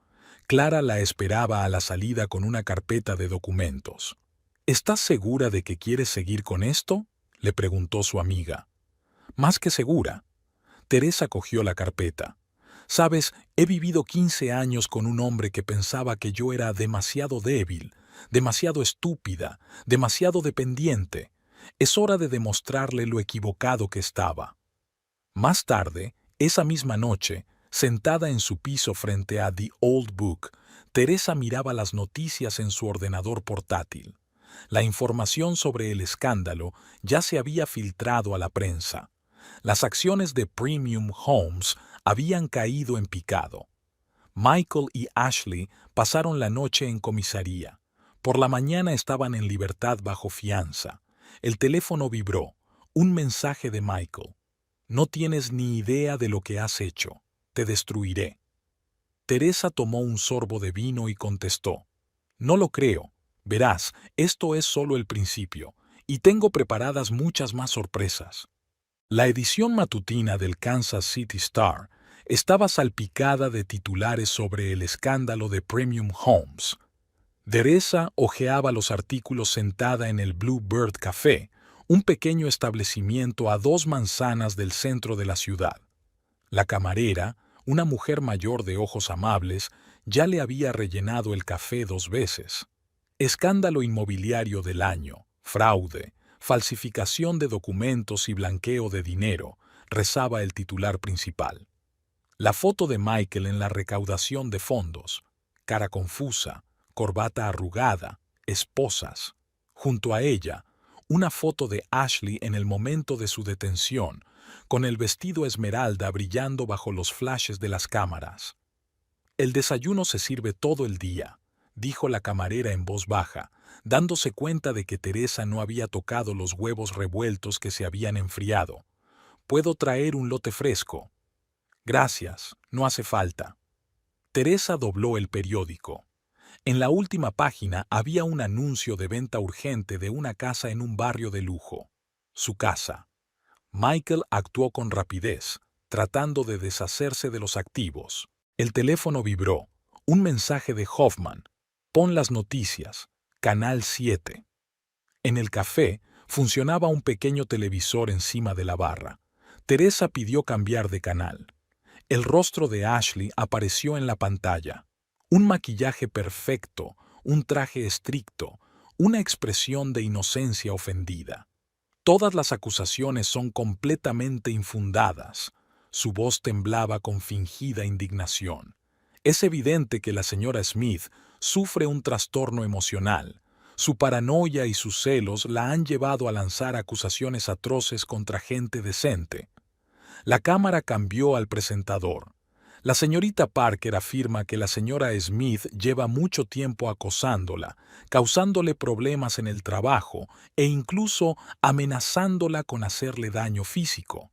S1: Clara la esperaba a la salida con una carpeta de documentos. «¿Estás segura de que quieres seguir con esto?», le preguntó su amiga. «Más que segura». Teresa cogió la carpeta. «Sabes, he vivido 15 años con un hombre que pensaba que yo era demasiado débil, demasiado estúpida, demasiado dependiente. Es hora de demostrarle lo equivocado que estaba». Más tarde, esa misma noche, sentada en su piso frente a The Old Book, Teresa miraba las noticias en su ordenador portátil. La información sobre el escándalo ya se había filtrado a la prensa. Las acciones de Premium Homes habían caído en picado. Michael y Ashley pasaron la noche en comisaría. Por la mañana estaban en libertad bajo fianza. El teléfono vibró. Un mensaje de Michael. «No tienes ni idea de lo que has hecho. Te destruiré». Teresa tomó un sorbo de vino y contestó. «No lo creo. Verás, esto es solo el principio, y tengo preparadas muchas más sorpresas». La edición matutina del Kansas City Star estaba salpicada de titulares sobre el escándalo de Premium Homes. Teresa hojeaba los artículos sentada en el Blue Bird Café, un pequeño establecimiento a 2 manzanas del centro de la ciudad. La camarera, una mujer mayor de ojos amables, ya le había rellenado el café 2 veces. «Escándalo inmobiliario del año, fraude, falsificación de documentos y blanqueo de dinero», rezaba el titular principal. La foto de Michael en la recaudación de fondos, cara confusa, corbata arrugada, esposas. Junto a ella, una foto de Ashley en el momento de su detención, con el vestido esmeralda brillando bajo los flashes de las cámaras. «El desayuno se sirve todo el día», dijo la camarera en voz baja, dándose cuenta de que Teresa no había tocado los huevos revueltos que se habían enfriado. «¿Puedo traer un lote fresco?» «Gracias, no hace falta». Teresa dobló el periódico. En la última página había un anuncio de venta urgente de una casa en un barrio de lujo. Su casa. Michael actuó con rapidez, tratando de deshacerse de los activos. El teléfono vibró. Un mensaje de Hoffman. «Pon las noticias. Canal 7». En el café funcionaba un pequeño televisor encima de la barra. Teresa pidió cambiar de canal. El rostro de Ashley apareció en la pantalla. Un maquillaje perfecto, un traje estricto, una expresión de inocencia ofendida. «Todas las acusaciones son completamente infundadas». Su voz temblaba con fingida indignación. Es evidente que la señora Smith sufre un trastorno emocional. Su paranoia y sus celos la han llevado a lanzar acusaciones atroces contra gente decente. La cámara cambió al presentador. La señorita Parker afirma que la señora Smith lleva mucho tiempo acosándola, causándole problemas en el trabajo e incluso amenazándola con hacerle daño físico.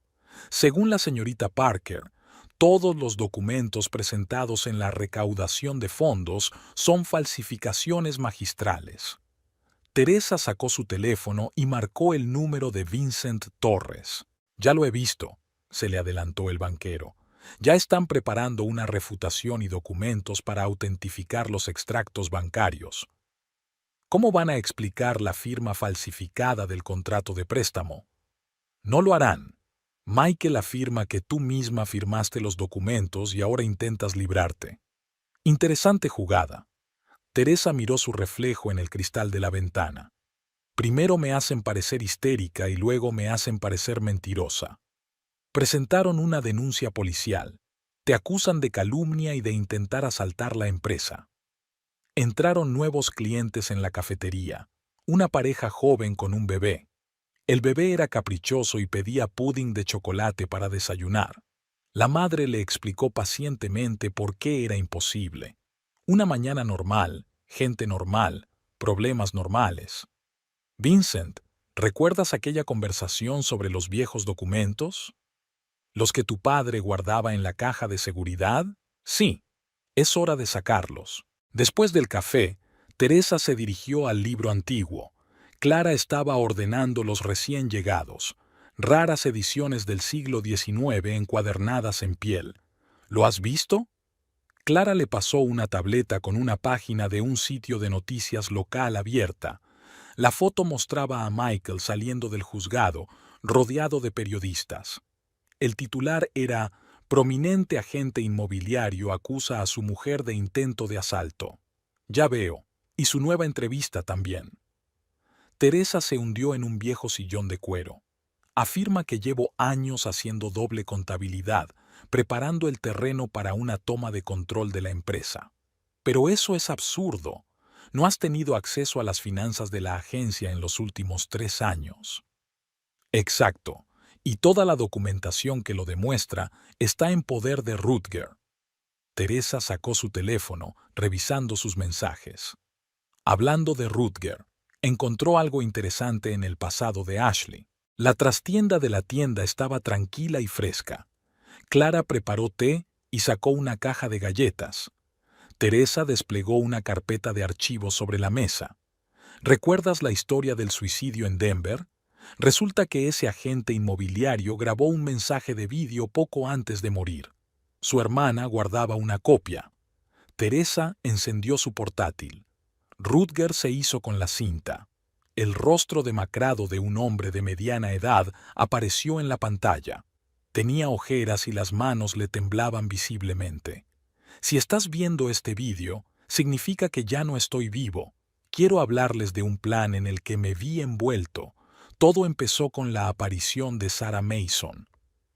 S1: Según la señorita Parker, todos los documentos presentados en la recaudación de fondos son falsificaciones magistrales. Teresa sacó su teléfono y marcó el número de Vincent Torres. Ya lo he visto, se le adelantó el banquero. Ya están preparando una refutación y documentos para autentificar los extractos bancarios. ¿Cómo van a explicar la firma falsificada del contrato de préstamo? No lo harán. Michael afirma que tú misma firmaste los documentos y ahora intentas librarte. Interesante jugada. Teresa miró su reflejo en el cristal de la ventana. Primero me hacen parecer histérica y luego me hacen parecer mentirosa. Presentaron una denuncia policial. Te acusan de calumnia y de intentar asaltar la empresa. Entraron nuevos clientes en la cafetería, una pareja joven con un bebé. El bebé era caprichoso y pedía pudding de chocolate para desayunar. La madre le explicó pacientemente por qué era imposible. Una mañana normal, gente normal, problemas normales. Vincent, ¿recuerdas aquella conversación sobre los viejos documentos? ¿Los que tu padre guardaba en la caja de seguridad? Sí, es hora de sacarlos. Después del café, Teresa se dirigió al libro antiguo. Clara estaba ordenando los recién llegados, raras ediciones del siglo XIX encuadernadas en piel. ¿Lo has visto? Clara le pasó una tableta con una página de un sitio de noticias local abierta. La foto mostraba a Michael saliendo del juzgado, rodeado de periodistas. El titular era «Prominente agente inmobiliario acusa a su mujer de intento de asalto». Ya veo, y su nueva entrevista también. Teresa se hundió en un viejo sillón de cuero. Afirma que llevo años haciendo doble contabilidad, preparando el terreno para una toma de control de la empresa. Pero eso es absurdo. No has tenido acceso a las finanzas de la agencia en los últimos 3 años. Exacto. Y toda la documentación que lo demuestra está en poder de Rutger. Teresa sacó su teléfono, revisando sus mensajes. Hablando de Rutger, encontró algo interesante en el pasado de Ashley. La trastienda de la tienda estaba tranquila y fresca. Clara preparó té y sacó una caja de galletas. Teresa desplegó una carpeta de archivos sobre la mesa. ¿Recuerdas la historia del suicidio en Denver? Resulta que ese agente inmobiliario grabó un mensaje de vídeo poco antes de morir. Su hermana guardaba una copia. Teresa encendió su portátil. Rutger se hizo con la cinta. El rostro demacrado de un hombre de mediana edad apareció en la pantalla. Tenía ojeras y las manos le temblaban visiblemente. Si estás viendo este vídeo, significa que ya no estoy vivo. Quiero hablarles de un plan en el que me vi envuelto. Todo empezó con la aparición de Sarah Mason.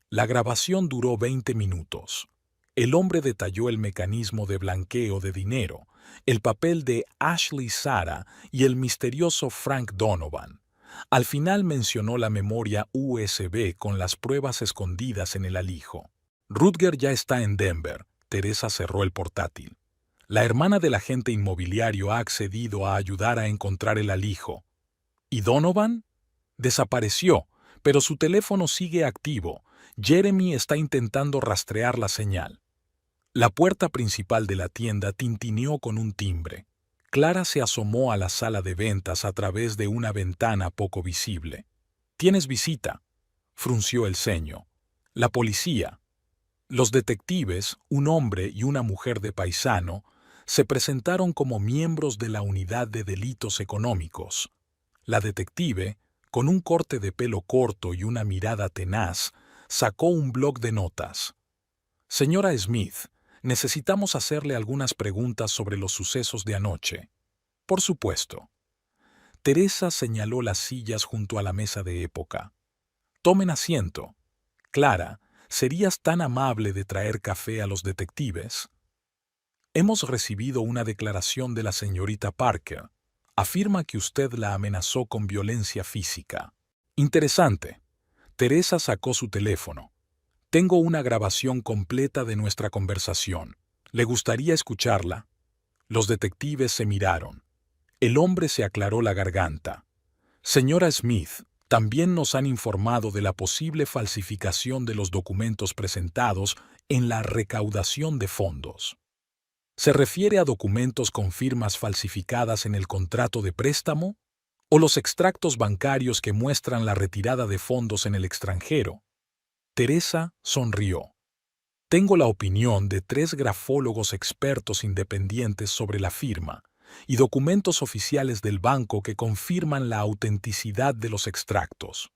S1: La grabación duró 20 minutos. El hombre detalló el mecanismo de blanqueo de dinero, el papel de Ashley Sarah y el misterioso Frank Donovan. Al final mencionó la memoria USB con las pruebas escondidas en el alijo. Rutger ya está en Denver. Teresa cerró el portátil. La hermana del agente inmobiliario ha accedido a ayudar a encontrar el alijo. ¿Y Donovan? Desapareció, pero su teléfono sigue activo. Jeremy está intentando rastrear la señal. La puerta principal de la tienda tintineó con un timbre. Clara se asomó a la sala de ventas a través de una ventana poco visible. «¿Tienes visita?», frunció el ceño. «La policía». Los detectives, un hombre y una mujer de paisano, se presentaron como miembros de la unidad de delitos económicos. La detective, con un corte de pelo corto y una mirada tenaz, sacó un bloc de notas. «Señora Smith, necesitamos hacerle algunas preguntas sobre los sucesos de anoche». «Por supuesto». Teresa señaló las sillas junto a la mesa de época. «Tomen asiento. Clara, ¿serías tan amable de traer café a los detectives?». Hemos recibido una declaración de la señorita Parker. Afirma que usted la amenazó con violencia física. Interesante. Teresa sacó su teléfono. Tengo una grabación completa de nuestra conversación. ¿Le gustaría escucharla? Los detectives se miraron. El hombre se aclaró la garganta. Señora Smith, también nos han informado de la posible falsificación de los documentos presentados en la recaudación de fondos. ¿Se refiere a documentos con firmas falsificadas en el contrato de préstamo o los extractos bancarios que muestran la retirada de fondos en el extranjero? Teresa sonrió. Tengo la opinión de 3 grafólogos expertos independientes sobre la firma y documentos oficiales del banco que confirman la autenticidad de los extractos.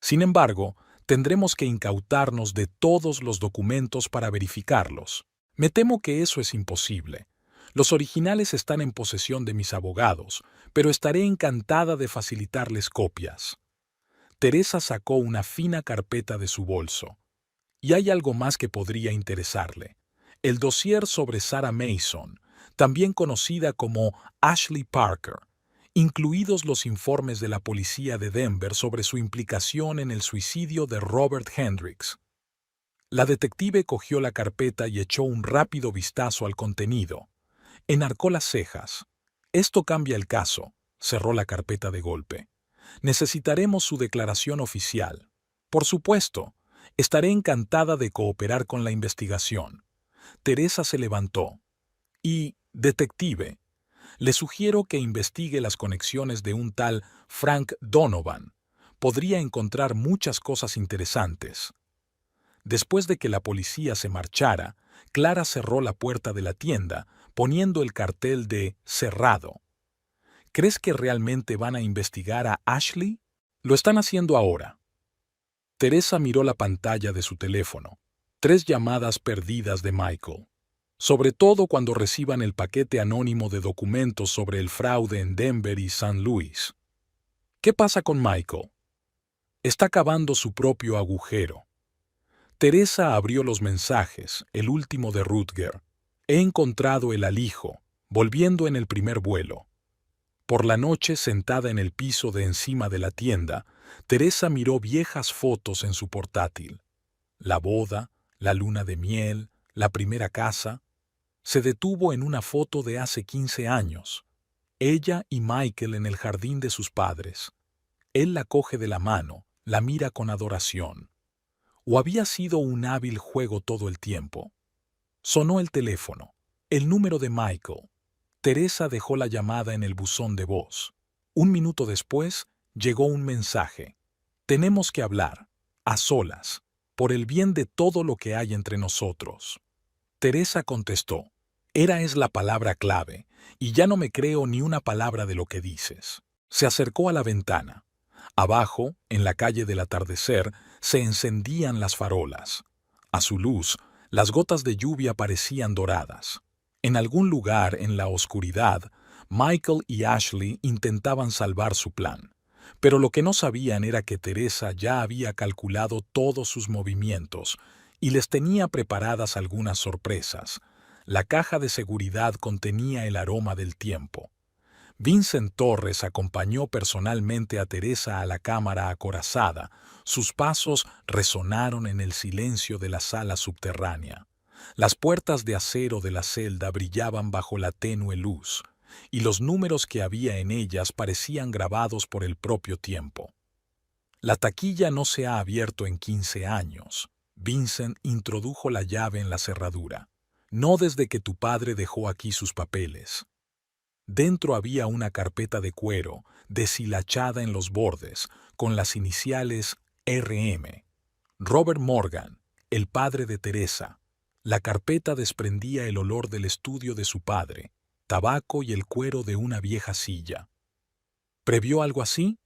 S1: Sin embargo, tendremos que incautarnos de todos los documentos para verificarlos. Me temo que eso es imposible. Los originales están en posesión de mis abogados, pero estaré encantada de facilitarles copias. Teresa sacó una fina carpeta de su bolso. Y hay algo más que podría interesarle. El dossier sobre Sarah Mason, también conocida como Ashley Parker, incluidos los informes de la policía de Denver sobre su implicación en el suicidio de Robert Hendricks. La detective cogió la carpeta y echó un rápido vistazo al contenido. Enarcó las cejas. Esto cambia el caso. Cerró la carpeta de golpe. Necesitaremos su declaración oficial. Por supuesto, estaré encantada de cooperar con la investigación. Teresa se levantó. Y, detective, le sugiero que investigue las conexiones de un tal Frank Donovan. Podría encontrar muchas cosas interesantes. Después de que la policía se marchara, Clara cerró la puerta de la tienda, poniendo el cartel de cerrado. ¿Crees que realmente van a investigar a Ashley? Lo están haciendo ahora. Teresa miró la pantalla de su teléfono. 3 llamadas perdidas de Michael. Sobre todo cuando reciban el paquete anónimo de documentos sobre el fraude en Denver y St. Louis. ¿Qué pasa con Michael? Está cavando su propio agujero. Teresa abrió los mensajes, el último de Rutger. He encontrado el alijo, volviendo en el primer vuelo. Por la noche, sentada en el piso de encima de la tienda, Teresa miró viejas fotos en su portátil. La boda, la luna de miel, la primera casa. Se detuvo en una foto de hace 15 años. Ella y Michael en el jardín de sus padres. Él la coge de la mano, la mira con adoración. ¿O había sido un hábil juego todo el tiempo? Sonó el teléfono. El número de Michael. Teresa dejó la llamada en el buzón de voz. 1 minuto después, llegó un mensaje. Tenemos que hablar, a solas, por el bien de todo lo que hay entre nosotros. Teresa contestó. Es la palabra clave, y ya no me creo ni una palabra de lo que dices. Se acercó a la ventana. Abajo, en la calle del atardecer, se encendían las farolas. A su luz, las gotas de lluvia parecían doradas. En algún lugar en la oscuridad, Michael y Ashley intentaban salvar su plan. Pero lo que no sabían era que Teresa ya había calculado todos sus movimientos y les tenía preparadas algunas sorpresas. La caja de seguridad contenía el aroma del tiempo. Vincent Torres acompañó personalmente a Teresa a la cámara acorazada. Sus pasos resonaron en el silencio de la sala subterránea. Las puertas de acero de la celda brillaban bajo la tenue luz, y los números que había en ellas parecían grabados por el propio tiempo. La taquilla no se ha abierto en 15 años. Vincent introdujo la llave en la cerradura. No desde que tu padre dejó aquí sus papeles. Dentro había una carpeta de cuero, deshilachada en los bordes, con las iniciales RM. Robert Morgan, el padre de Teresa. La carpeta desprendía el olor del estudio de su padre, tabaco y el cuero de una vieja silla. ¿Previó algo así?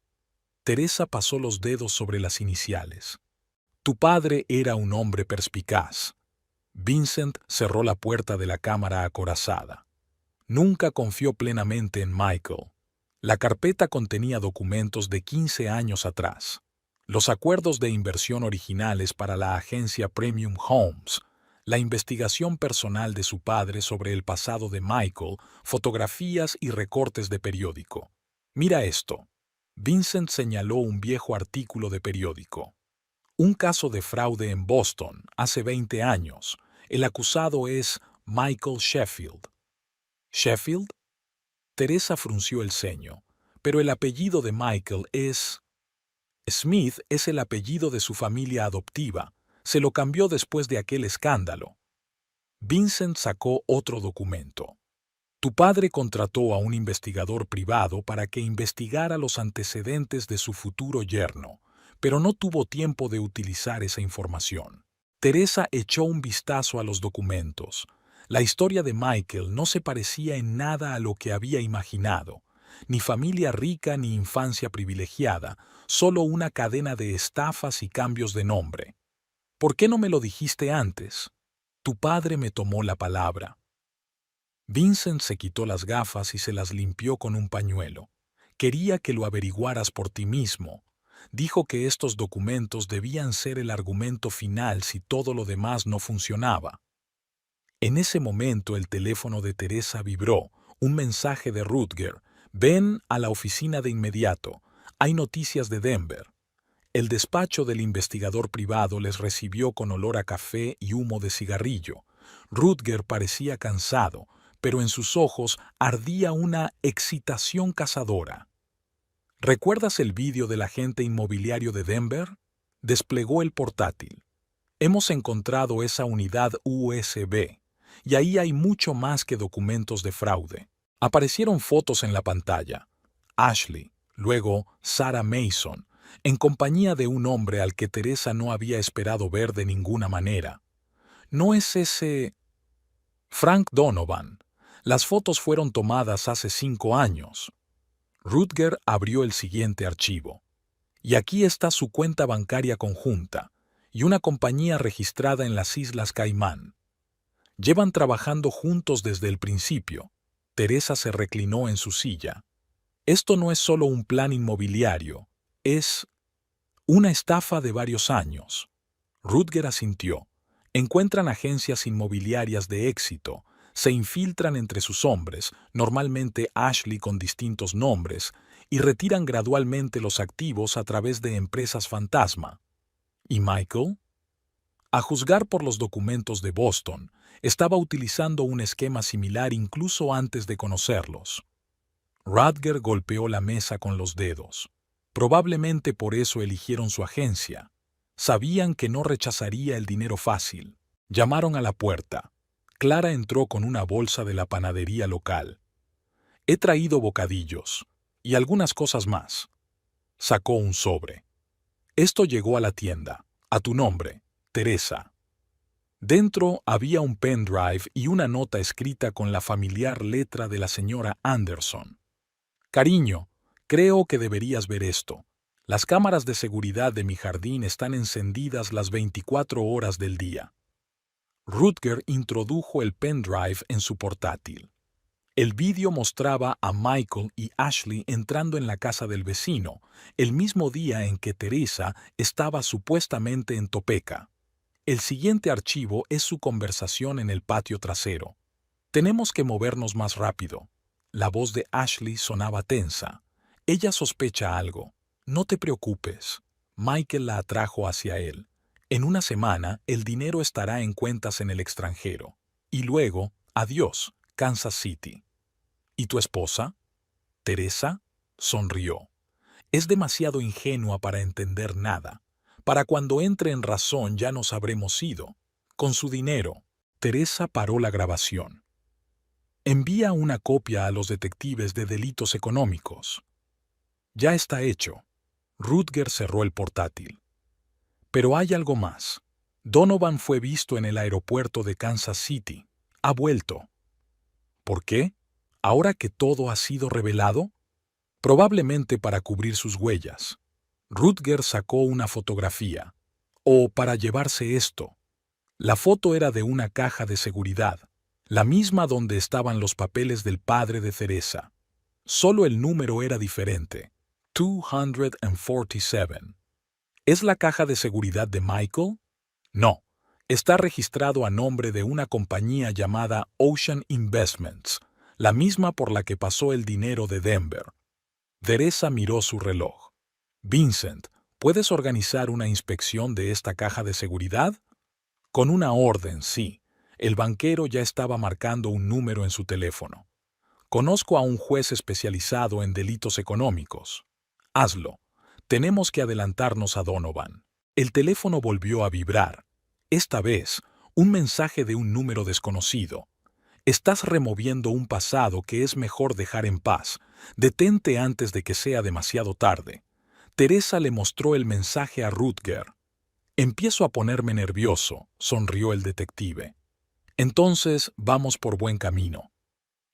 S1: Teresa pasó los dedos sobre las iniciales. Tu padre era un hombre perspicaz. Vincent cerró la puerta de la cámara acorazada. Nunca confió plenamente en Michael. La carpeta contenía documentos de 15 años atrás. Los acuerdos de inversión originales para la agencia Premium Homes, la investigación personal de su padre sobre el pasado de Michael, fotografías y recortes de periódico. Mira esto. Vincent señaló un viejo artículo de periódico. Un caso de fraude en Boston, hace 20 años. El acusado es Michael Sheffield. ¿Sheffield? Teresa frunció el ceño. Pero el apellido de Michael es... Smith es el apellido de su familia adoptiva. Se lo cambió después de aquel escándalo. Vincent sacó otro documento. Tu padre contrató a un investigador privado para que investigara los antecedentes de su futuro yerno, pero no tuvo tiempo de utilizar esa información. Teresa echó un vistazo a los documentos. La historia de Michael no se parecía en nada a lo que había imaginado. Ni familia rica ni infancia privilegiada, solo una cadena de estafas y cambios de nombre. ¿Por qué no me lo dijiste antes? Tu padre me tomó la palabra. Vincent se quitó las gafas y se las limpió con un pañuelo. Quería que lo averiguaras por ti mismo. Dijo que estos documentos debían ser el argumento final si todo lo demás no funcionaba. En ese momento el teléfono de Teresa vibró, un mensaje de Rutger. Ven a la oficina de inmediato. Hay noticias de Denver. El despacho del investigador privado les recibió con olor a café y humo de cigarrillo. Rutger parecía cansado, pero en sus ojos ardía una excitación cazadora. ¿Recuerdas el vídeo del agente inmobiliario de Denver? Desplegó el portátil. Hemos encontrado esa unidad USB, y ahí hay mucho más que documentos de fraude. Aparecieron fotos en la pantalla. Ashley, luego Sarah Mason, en compañía de un hombre al que Teresa no había esperado ver de ninguna manera. ¿No es ese Frank Donovan? Las fotos fueron tomadas hace 5 años. Rutger abrió el siguiente archivo. Y aquí está su cuenta bancaria conjunta y una compañía registrada en las Islas Caimán. Llevan trabajando juntos desde el principio. Teresa se reclinó en su silla. Esto no es solo un plan inmobiliario, es una estafa de varios años. Rutger asintió. Encuentran agencias inmobiliarias de éxito, se infiltran entre sus hombres, normalmente Ashley con distintos nombres, y retiran gradualmente los activos a través de empresas fantasma. ¿Y Michael? A juzgar por los documentos de Boston, estaba utilizando un esquema similar incluso antes de conocerlos. Rutger golpeó la mesa con los dedos. Probablemente por eso eligieron su agencia. Sabían que no rechazaría el dinero fácil. Llamaron a la puerta. Clara entró con una bolsa de la panadería local. He traído bocadillos y algunas cosas más. Sacó un sobre. Esto llegó a la tienda, a tu nombre, Teresa. Dentro había un pendrive y una nota escrita con la familiar letra de la señora Anderson. Cariño, creo que deberías ver esto. Las cámaras de seguridad de mi jardín están encendidas las 24 horas del día. Rutger introdujo el pendrive en su portátil. El vídeo mostraba a Michael y Ashley entrando en la casa del vecino, el mismo día en que Teresa estaba supuestamente en Topeka. El siguiente archivo es su conversación en el patio trasero. Tenemos que movernos más rápido. La voz de Ashley sonaba tensa. Ella sospecha algo. No te preocupes. Michael la atrajo hacia él. En una semana, el dinero estará en cuentas en el extranjero. Y luego, adiós, Kansas City. ¿Y tu esposa? Teresa sonrió. Es demasiado ingenua para entender nada. Para cuando entre en razón ya nos habremos ido. Con su dinero. Teresa paró la grabación. Envía una copia a los detectives de delitos económicos. Ya está hecho. Rutger cerró el portátil. Pero hay algo más. Donovan fue visto en el aeropuerto de Kansas City. Ha vuelto. ¿Por qué? ¿Ahora que todo ha sido revelado? Probablemente para cubrir sus huellas. Rutger sacó una fotografía. O para llevarse esto. La foto era de una caja de seguridad, la misma donde estaban los papeles del padre de Teresa. Solo el número era diferente. 247. ¿Es la caja de seguridad de Michael? No, Está registrado a nombre de una compañía llamada Ocean Investments, la misma por la que pasó el dinero de Denver. Teresa miró su reloj. Vincent, ¿puedes organizar una inspección de esta caja de seguridad? Con una orden, sí. El banquero ya estaba marcando un número en su teléfono. Conozco a un juez especializado en delitos económicos. Hazlo. Tenemos que adelantarnos a Donovan. El teléfono volvió a vibrar. Esta vez, un mensaje de un número desconocido. Estás removiendo un pasado que es mejor dejar en paz. Detente antes de que sea demasiado tarde. Teresa le mostró el mensaje a Rutger. Empiezo a ponerme nervioso, sonrió el detective. Entonces, vamos por buen camino.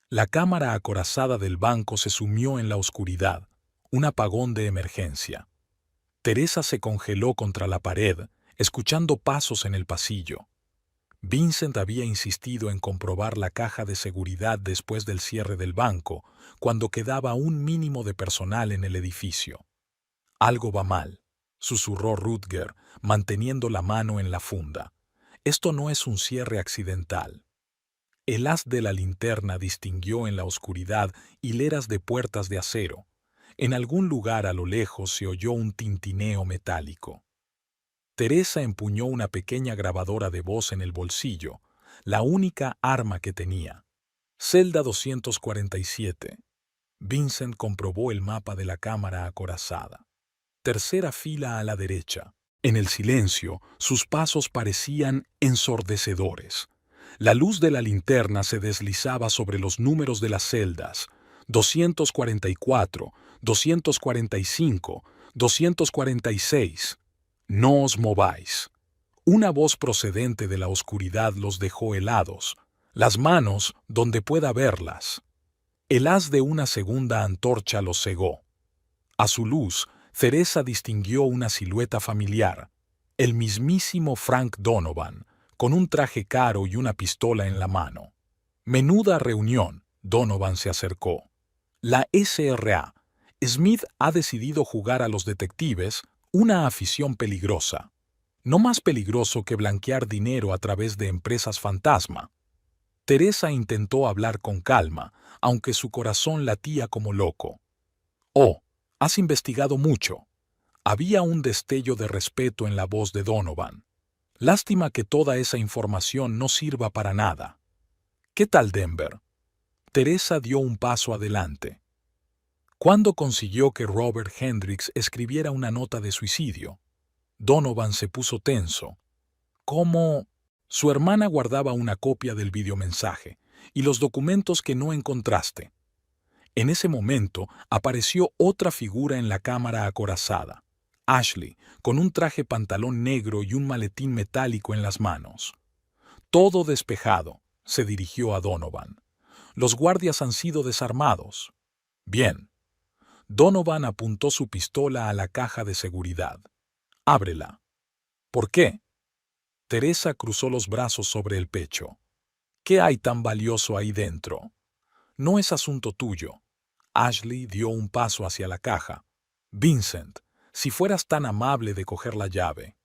S1: La cámara acorazada del banco se sumió en la oscuridad, un apagón de emergencia. Teresa se congeló contra la pared, escuchando pasos en el pasillo. Vincent había insistido en comprobar la caja de seguridad después del cierre del banco, cuando quedaba un mínimo de personal en el edificio. Algo va mal, susurró Rutger, manteniendo la mano en la funda. Esto no es un cierre accidental. El haz de la linterna distinguió en la oscuridad hileras de puertas de acero. En algún lugar a lo lejos se oyó un tintineo metálico. Teresa empuñó una pequeña grabadora de voz en el bolsillo, la única arma que tenía. Celda 247. Vincent comprobó el mapa de la cámara acorazada. Tercera fila a la derecha. En el silencio, sus pasos parecían ensordecedores. La luz de la linterna se deslizaba sobre los números de las celdas. 244, 245, 246. No os mováis. Una voz procedente de la oscuridad los dejó helados. Las manos donde pueda verlas. El haz de una segunda antorcha los cegó. A su luz, Teresa distinguió una silueta familiar. El mismísimo Frank Donovan, con un traje caro y una pistola en la mano. Menuda reunión, Donovan se acercó. La SRA. Smith ha decidido jugar a los detectives una afición peligrosa. No más peligroso que blanquear dinero a través de empresas fantasma. Teresa intentó hablar con calma, aunque su corazón latía como loco. Oh, has investigado mucho. Había un destello de respeto en la voz de Donovan. Lástima que toda esa información no sirva para nada. ¿Qué tal Denver? Teresa dio un paso adelante. ¿Cuándo consiguió que Robert Hendricks escribiera una nota de suicidio? Donovan se puso tenso. ¿Cómo? Su hermana guardaba una copia del videomensaje y los documentos que no encontraste. En ese momento apareció otra figura en la cámara acorazada. Ashley, con un traje pantalón negro y un maletín metálico en las manos. Todo despejado, se dirigió a Donovan. Los guardias han sido desarmados. Bien. Donovan apuntó su pistola a la caja de seguridad. Ábrela. ¿Por qué? Teresa cruzó los brazos sobre el pecho. ¿Qué hay tan valioso ahí dentro? No es asunto tuyo. Ashley dio un paso hacia la caja. Vincent, si fueras tan amable de coger la llave.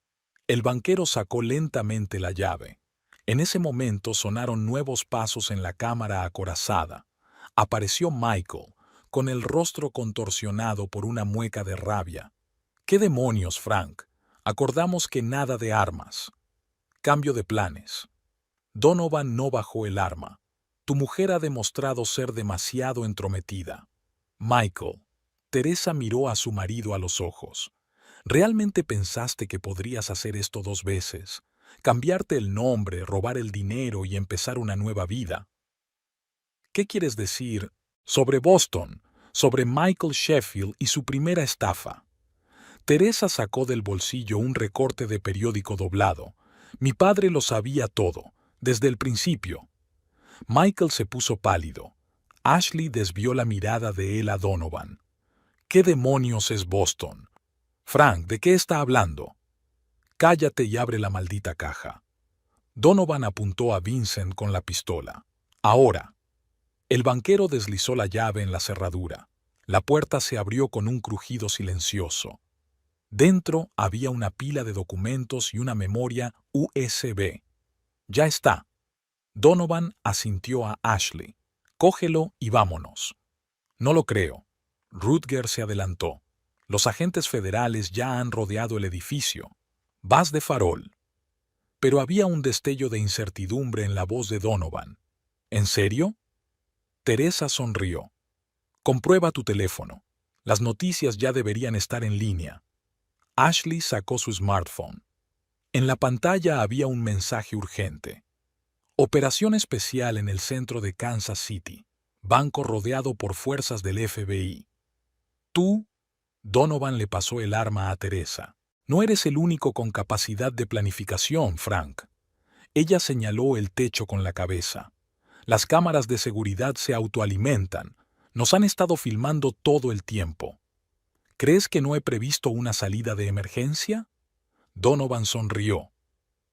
S1: El banquero sacó lentamente la llave. En ese momento sonaron nuevos pasos en la cámara acorazada. Apareció Michael, con el rostro contorsionado por una mueca de rabia. ¿Qué demonios, Frank? Acordamos que nada de armas. Cambio de planes. Donovan no bajó el arma. Tu mujer ha demostrado ser demasiado entrometida. Michael. Teresa miró a su marido a los ojos. ¿Realmente pensaste que podrías hacer esto 2 veces? Cambiarte el nombre, robar el dinero y empezar una nueva vida. ¿Qué quieres decir sobre Boston, sobre Michael Sheffield y su primera estafa? Teresa sacó del bolsillo un recorte de periódico doblado. Mi padre lo sabía todo, desde el principio. Michael se puso pálido. Ashley desvió la mirada de él a Donovan. ¿Qué demonios es Boston? Frank, ¿de qué está hablando? Cállate y abre la maldita caja. Donovan apuntó a Vincent con la pistola. Ahora. El banquero deslizó la llave en la cerradura. La puerta se abrió con un crujido silencioso. Dentro había una pila de documentos y una memoria USB. Ya está. Donovan asintió a Ashley. Cógelo y vámonos. No lo creo. Rutger se adelantó. Los agentes federales ya han rodeado el edificio. Vas de farol. Pero había un destello de incertidumbre en la voz de Donovan. ¿En serio? Teresa sonrió. Comprueba tu teléfono. Las noticias ya deberían estar en línea. Ashley sacó su smartphone. En la pantalla había un mensaje urgente. Operación especial en el centro de Kansas City. Banco rodeado por fuerzas del FBI. Tú, Donovan le pasó el arma a Teresa. No eres el único con capacidad de planificación, Frank. Ella señaló el techo con la cabeza. Las cámaras de seguridad se autoalimentan. Nos han estado filmando todo el tiempo. ¿Crees que no he previsto una salida de emergencia? Donovan sonrió.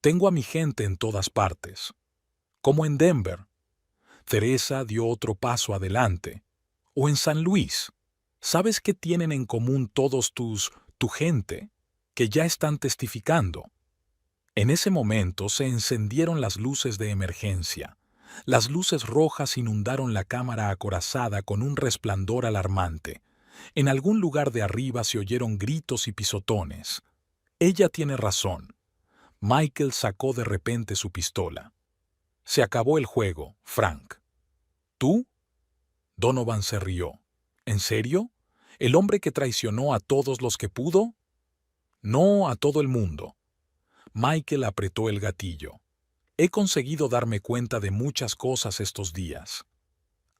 S1: Tengo a mi gente en todas partes. Como en Denver. Teresa dio otro paso adelante. O en San Luis. ¿Sabes qué tienen en común todos tu gente? Que ya están testificando. En ese momento se encendieron las luces de emergencia. Las luces rojas inundaron la cámara acorazada con un resplandor alarmante. En algún lugar de arriba se oyeron gritos y pisotones. Ella tiene razón. Michael sacó de repente su pistola. Se acabó el juego, Frank. ¿Tú? Donovan se rió. ¿En serio? ¿El hombre que traicionó a todos los que pudo? No a todo el mundo. Michael apretó el gatillo. He conseguido darme cuenta de muchas cosas estos días.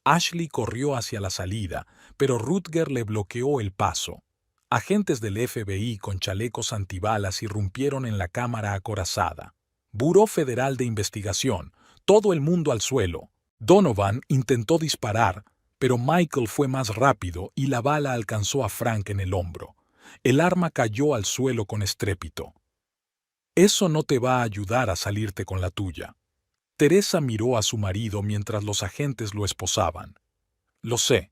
S1: Ashley corrió hacia la salida, pero Rutger le bloqueó el paso. Agentes del FBI con chalecos antibalas irrumpieron en la cámara acorazada. Buró Federal de Investigación, todo el mundo al suelo. Donovan intentó disparar, pero Michael fue más rápido y la bala alcanzó a Frank en el hombro. El arma cayó al suelo con estrépito. Eso no te va a ayudar a salirte con la tuya. Teresa miró a su marido mientras los agentes lo esposaban. Lo sé.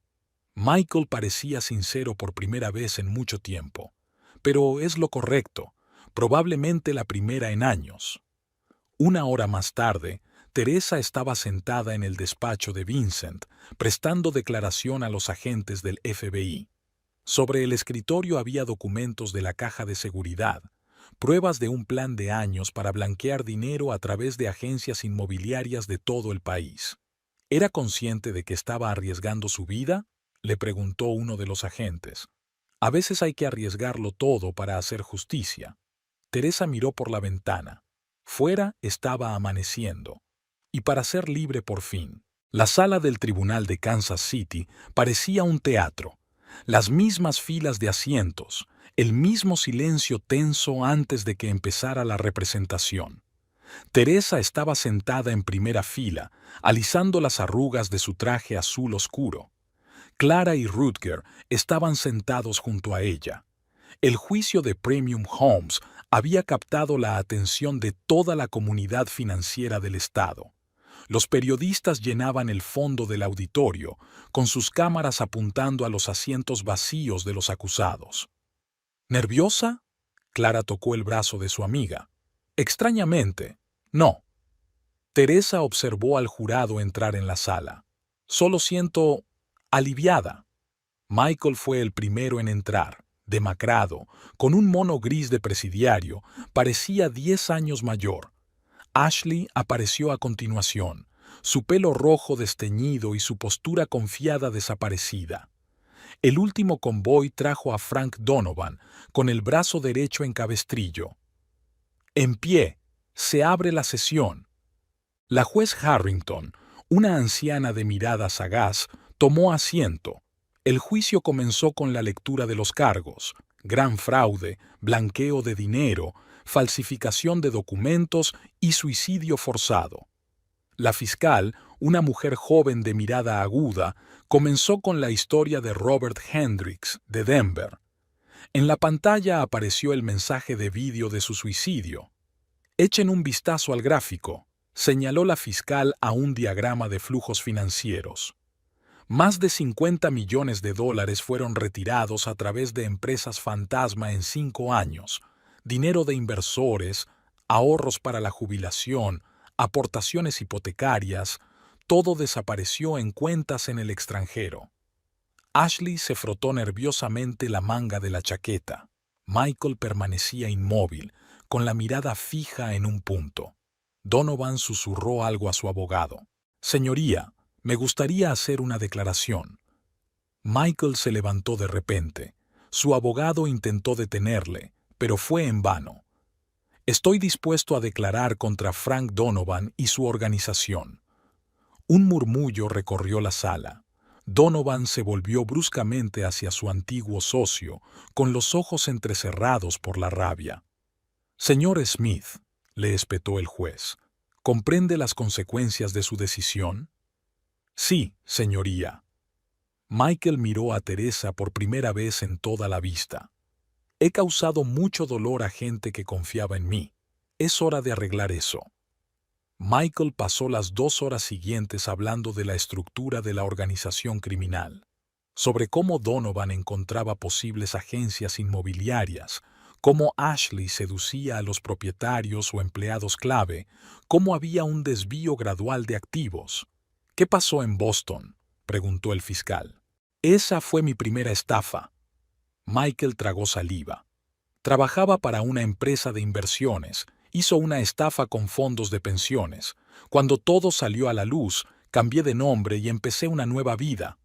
S1: Michael parecía sincero por primera vez en mucho tiempo. Pero es lo correcto, probablemente la primera en años. Una hora más tarde, Teresa estaba sentada en el despacho de Vincent, prestando declaración a los agentes del FBI. Sobre el escritorio había documentos de la caja de seguridad, pruebas de un plan de años para blanquear dinero a través de agencias inmobiliarias de todo el país. ¿Era consciente de que estaba arriesgando su vida?, le preguntó uno de los agentes. A veces hay que arriesgarlo todo para hacer justicia. Teresa miró por la ventana. Fuera estaba amaneciendo. Y para ser libre por fin. La sala del tribunal de Kansas City parecía un teatro. Las mismas filas de asientos, el mismo silencio tenso antes de que empezara la representación. Teresa estaba sentada en primera fila, alisando las arrugas de su traje azul oscuro. Clara y Rutger estaban sentados junto a ella. El juicio de Premium Homes había captado la atención de toda la comunidad financiera del estado. Los periodistas llenaban el fondo del auditorio, con sus cámaras apuntando a los asientos vacíos de los acusados. ¿Nerviosa? Clara tocó el brazo de su amiga. Extrañamente, no. Teresa observó al jurado entrar en la sala. Solo siento aliviada. Michael fue el primero en entrar, demacrado, con un mono gris de presidiario, parecía 10 años mayor. Ashley apareció a continuación, su pelo rojo desteñido y su postura confiada desaparecida. El último convoy trajo a Frank Donovan, con el brazo derecho en cabestrillo. En pie, se abre la sesión. La juez Harrington, una anciana de mirada sagaz, tomó asiento. El juicio comenzó con la lectura de los cargos: gran fraude, blanqueo de dinero, falsificación de documentos y suicidio forzado. La fiscal, una mujer joven de mirada aguda, comenzó con la historia de Robert Hendricks, de Denver. En la pantalla apareció el mensaje de vídeo de su suicidio. Echen un vistazo al gráfico, señaló la fiscal a un diagrama de flujos financieros. Más de 50 millones de dólares fueron retirados a través de empresas fantasma en 5 años, dinero de inversores, ahorros para la jubilación, aportaciones hipotecarias, todo desapareció en cuentas en el extranjero. Ashley se frotó nerviosamente la manga de la chaqueta. Michael permanecía inmóvil, con la mirada fija en un punto. Donovan susurró algo a su abogado. «Señoría, me gustaría hacer una declaración». Michael se levantó de repente. Su abogado intentó detenerle, pero fue en vano. «Estoy dispuesto a declarar contra Frank Donovan y su organización». Un murmullo recorrió la sala. Donovan se volvió bruscamente hacia su antiguo socio, con los ojos entrecerrados por la rabia. «Señor Smith», le espetó el juez, «¿comprende las consecuencias de su decisión?» «Sí, señoría». Michael miró a Teresa por primera vez en toda la vista. «He causado mucho dolor a gente que confiaba en mí. Es hora de arreglar eso». Michael pasó las 2 horas siguientes hablando de la estructura de la organización criminal, sobre cómo Donovan encontraba posibles agencias inmobiliarias, cómo Ashley seducía a los propietarios o empleados clave, cómo había un desvío gradual de activos. «¿Qué pasó en Boston?», preguntó el fiscal. «Esa fue mi primera estafa». Michael tragó saliva. Trabajaba para una empresa de inversiones. Hizo una estafa con fondos de pensiones. Cuando todo salió a la luz, cambié de nombre y empecé una nueva vida.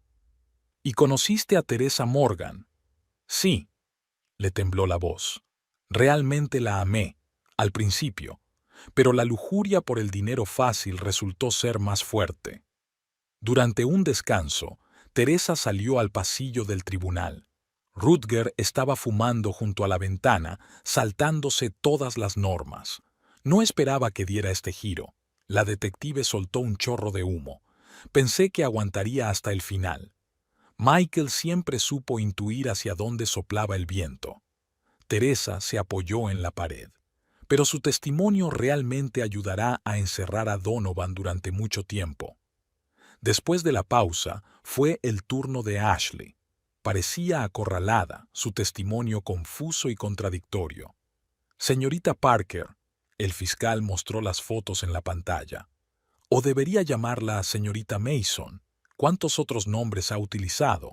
S1: «¿Y conociste a Teresa Morgan?» «Sí», le tembló la voz. «Realmente la amé, al principio, pero la lujuria por el dinero fácil resultó ser más fuerte». Durante un descanso, Teresa salió al pasillo del tribunal. Rutger estaba fumando junto a la ventana, saltándose todas las normas. No esperaba que diera este giro. La detective soltó un chorro de humo. «Pensé que aguantaría hasta el final». Michael siempre supo intuir hacia dónde soplaba el viento. Teresa se apoyó en la pared. Pero su testimonio realmente ayudará a encerrar a Donovan durante mucho tiempo. Después de la pausa, fue el turno de Ashley. Parecía acorralada, su testimonio confuso y contradictorio. «Señorita Parker», el fiscal mostró las fotos en la pantalla. «O debería llamarla señorita Mason. ¿Cuántos otros nombres ha utilizado?»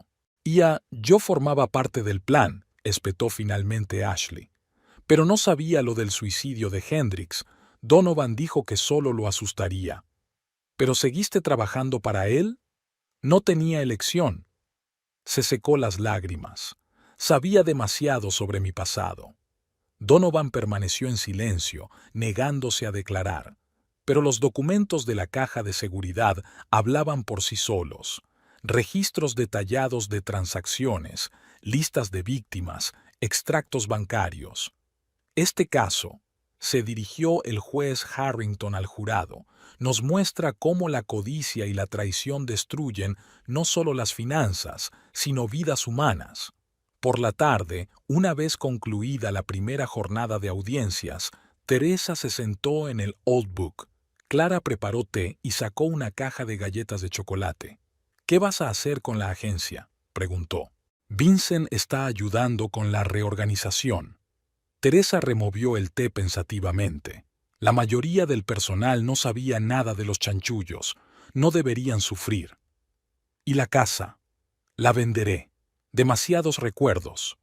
S1: «Yo formaba parte del plan», espetó finalmente Ashley. «Pero no sabía lo del suicidio de Hendricks. Donovan dijo que solo lo asustaría». «¿Pero seguiste trabajando para él?» «No tenía elección». Se secó las lágrimas. Sabía demasiado sobre mi pasado. Donovan permaneció en silencio, negándose a declarar. Pero los documentos de la caja de seguridad hablaban por sí solos. Registros detallados de transacciones, listas de víctimas, extractos bancarios. Este caso, se dirigió el juez Harrington al jurado, nos muestra cómo la codicia y la traición destruyen no solo las finanzas, sino vidas humanas. Por la tarde, una vez concluida la primera jornada de audiencias, Teresa se sentó en el Old Book. Clara preparó té y sacó una caja de galletas de chocolate. «¿Qué vas a hacer con la agencia?», preguntó. «Vincent está ayudando con la reorganización». Teresa removió el té pensativamente. La mayoría del personal no sabía nada de los chanchullos. No deberían sufrir. «¿Y la casa?» «La venderé. Demasiados recuerdos».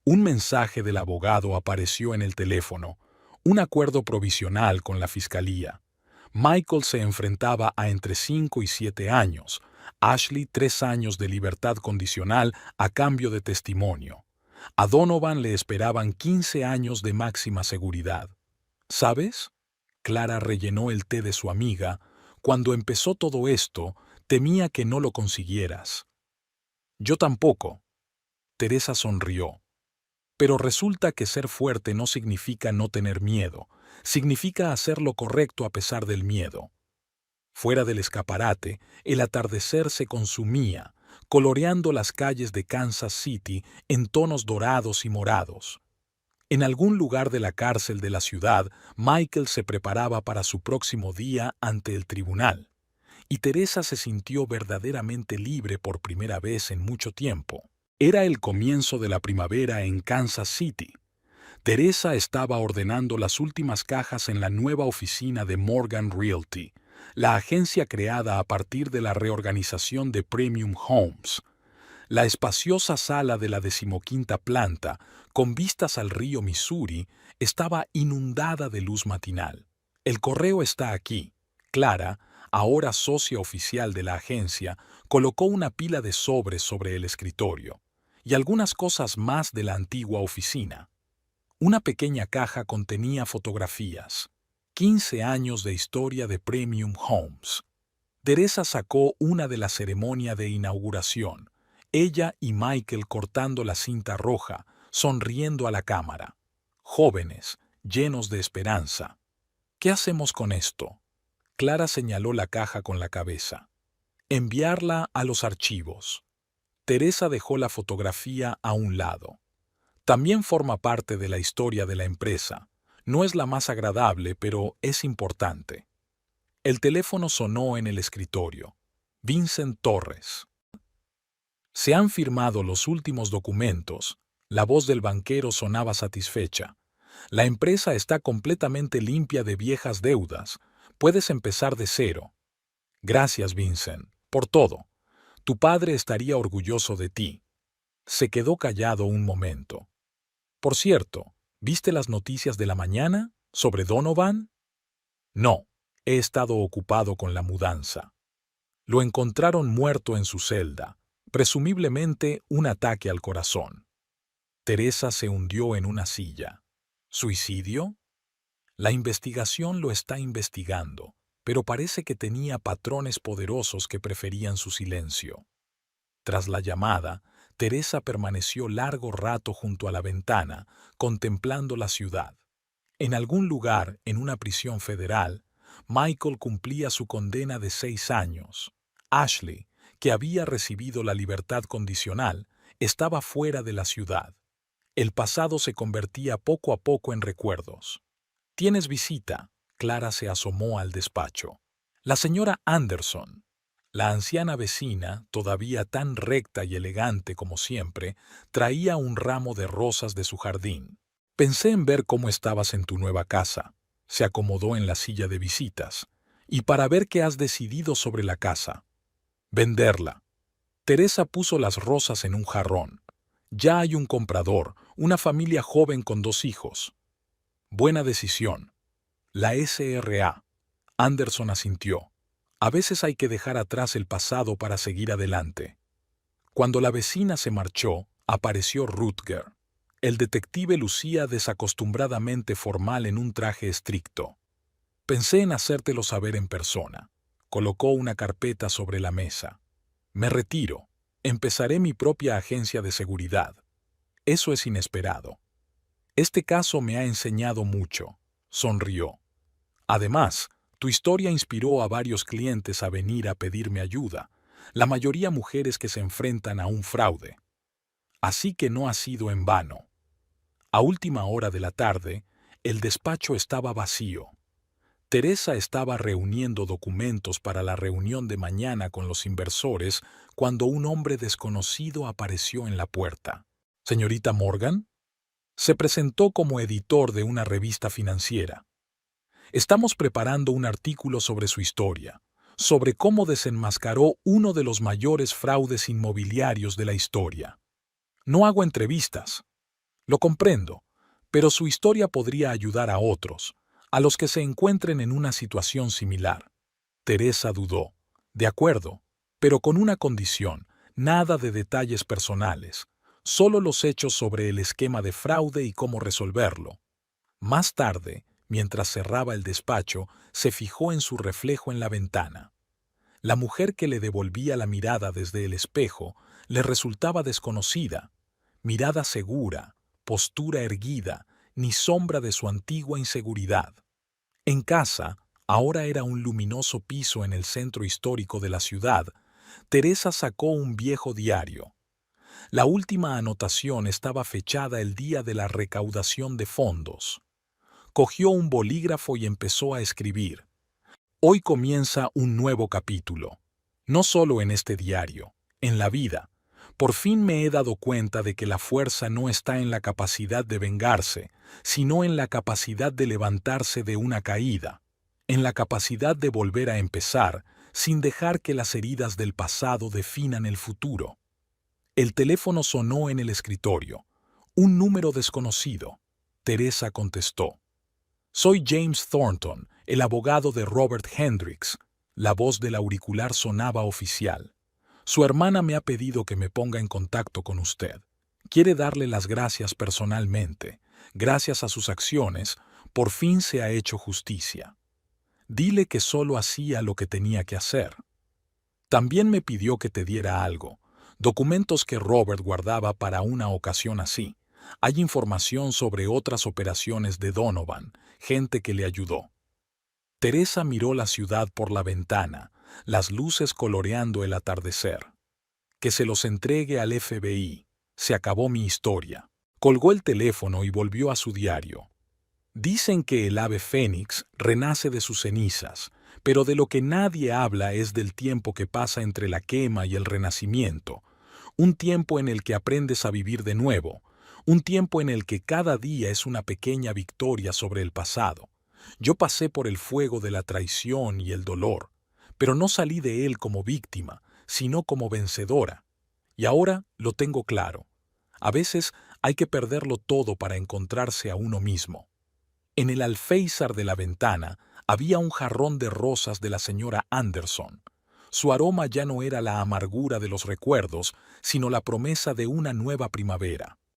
S1: Un mensaje del abogado apareció en el teléfono. Un acuerdo provisional con la fiscalía. Michael se enfrentaba a entre 5 y 7 años. Ashley 3 años de libertad condicional a cambio de testimonio. A Donovan le esperaban 15 años de máxima seguridad. «¿Sabes?», Clara rellenó el té de su amiga, «cuando empezó todo esto, temía que no lo consiguieras». «Yo tampoco». Teresa sonrió. «Pero resulta que ser fuerte no significa no tener miedo, significa hacer lo correcto a pesar del miedo». Fuera del escaparate, el atardecer se consumía, coloreando las calles de Kansas City en tonos dorados y morados. En algún lugar de la cárcel de la ciudad, Michael se preparaba para su próximo día ante el tribunal. y Teresa se sintió verdaderamente libre por primera vez en mucho tiempo. Era el comienzo de la primavera en Kansas City. Teresa estaba ordenando las últimas cajas en la nueva oficina de Morgan Realty, la agencia creada a partir de la reorganización de Premium Homes. La espaciosa sala de la 15ª planta, con vistas al río Missouri, estaba inundada de luz matinal. El correo está aquí. Clara, ahora socia oficial de la agencia, colocó una pila de sobres sobre el escritorio y algunas cosas más de la antigua oficina. Una pequeña caja contenía fotografías. 15 años de historia de Premium Homes. Teresa sacó una de la ceremonia de inauguración. Ella y Michael cortando la cinta roja, sonriendo a la cámara. Jóvenes, llenos de esperanza. ¿Qué hacemos con esto? Clara señaló la caja con la cabeza. Enviarla a los archivos. Teresa dejó la fotografía a un lado. También forma parte de la historia de la empresa. No es la más agradable, pero es importante. El teléfono sonó en el escritorio. Vincent Torres. Se han firmado los últimos documentos. La voz del banquero sonaba satisfecha. La empresa está completamente limpia de viejas deudas. Puedes empezar de cero. Gracias, Vincent, por todo. Tu padre estaría orgulloso de ti. Se quedó callado un momento. Por cierto, ¿viste las noticias de la mañana sobre Donovan? No, he estado ocupado con la mudanza. Lo encontraron muerto en su celda, presumiblemente un ataque al corazón. Teresa se hundió en una silla. ¿Suicidio? La investigación lo está investigando, pero parece que tenía patrones poderosos que preferían su silencio. Tras la llamada, Teresa permaneció largo rato junto a la ventana, contemplando la ciudad. En algún lugar, en una prisión federal, Michael cumplía su condena de 6 años. Ashley, que había recibido la libertad condicional, estaba fuera de la ciudad. El pasado se convertía poco a poco en recuerdos. «¿Tienes visita?» Clara se asomó al despacho. «La señora Anderson». La anciana vecina, todavía tan recta y elegante como siempre, traía un ramo de rosas de su jardín. «Pensé en ver cómo estabas en tu nueva casa». Se acomodó en la silla de visitas. «Y para ver qué has decidido sobre la casa». «Venderla». Teresa puso las rosas en un jarrón. «Ya hay un comprador, una familia joven con 2 hijos». «Buena decisión». «La SRA». Anderson asintió. «A veces hay que dejar atrás el pasado para seguir adelante». Cuando la vecina se marchó, apareció Rutger. El detective lucía desacostumbradamente formal en un traje estricto. «Pensé en hacértelo saber en persona». Colocó una carpeta sobre la mesa. «Me retiro. Empezaré mi propia agencia de seguridad». «Eso es inesperado». «Este caso me ha enseñado mucho», sonrió. «Además, tu historia inspiró a varios clientes a venir a pedirme ayuda, la mayoría mujeres que se enfrentan a un fraude. Así que no ha sido en vano». A última hora de la tarde, el despacho estaba vacío. Teresa estaba reuniendo documentos para la reunión de mañana con los inversores cuando un hombre desconocido apareció en la puerta. «¿Señorita Morgan?» Se presentó como editor de una revista financiera. «Estamos preparando un artículo sobre su historia, sobre cómo desenmascaró uno de los mayores fraudes inmobiliarios de la historia. No hago entrevistas. Lo comprendo, pero su historia podría ayudar a otros, a los que se encuentren en una situación similar». Teresa dudó. «De acuerdo, pero con una condición, nada de detalles personales, solo los hechos sobre el esquema de fraude y cómo resolverlo». Más tarde, mientras cerraba el despacho, se fijó en su reflejo en la ventana. La mujer que le devolvía la mirada desde el espejo le resultaba desconocida. Mirada segura, postura erguida, ni sombra de su antigua inseguridad. En casa, ahora era un luminoso piso en el centro histórico de la ciudad, Teresa sacó un viejo diario. La última anotación estaba fechada el día de la recaudación de fondos. Cogió un bolígrafo y empezó a escribir. Hoy comienza un nuevo capítulo. No solo en este diario, en la vida. Por fin me he dado cuenta de que la fuerza no está en la capacidad de vengarse, sino en la capacidad de levantarse de una caída, en la capacidad de volver a empezar, sin dejar que las heridas del pasado definan el futuro. El teléfono sonó en el escritorio. Un número desconocido. Teresa contestó. Soy James Thornton, el abogado de Robert Hendricks. La voz del auricular sonaba oficial. Su hermana me ha pedido que me ponga en contacto con usted. Quiere darle las gracias personalmente. Gracias a sus acciones, por fin se ha hecho justicia. Dile que solo hacía lo que tenía que hacer. También me pidió que te diera algo, documentos que Robert guardaba para una ocasión así. Hay información sobre otras operaciones de Donovan, gente que le ayudó. Teresa miró la ciudad por la ventana, las luces coloreando el atardecer. Que se los entregue al FBI. Se acabó mi historia. Colgó el teléfono y volvió a su diario. Dicen que el ave fénix renace de sus cenizas, pero de lo que nadie habla es del tiempo que pasa entre la quema y el renacimiento, un tiempo en el que aprendes a vivir de nuevo, un tiempo en el que cada día es una pequeña victoria sobre el pasado. Yo pasé por el fuego de la traición y el dolor, pero no salí de él como víctima, sino como vencedora. Y ahora lo tengo claro. A veces hay que perderlo todo para encontrarse a uno mismo. En el alféizar de la ventana había un jarrón de rosas de la señora Anderson. Su aroma ya no era la amargura de los recuerdos, sino la promesa de una nueva primavera.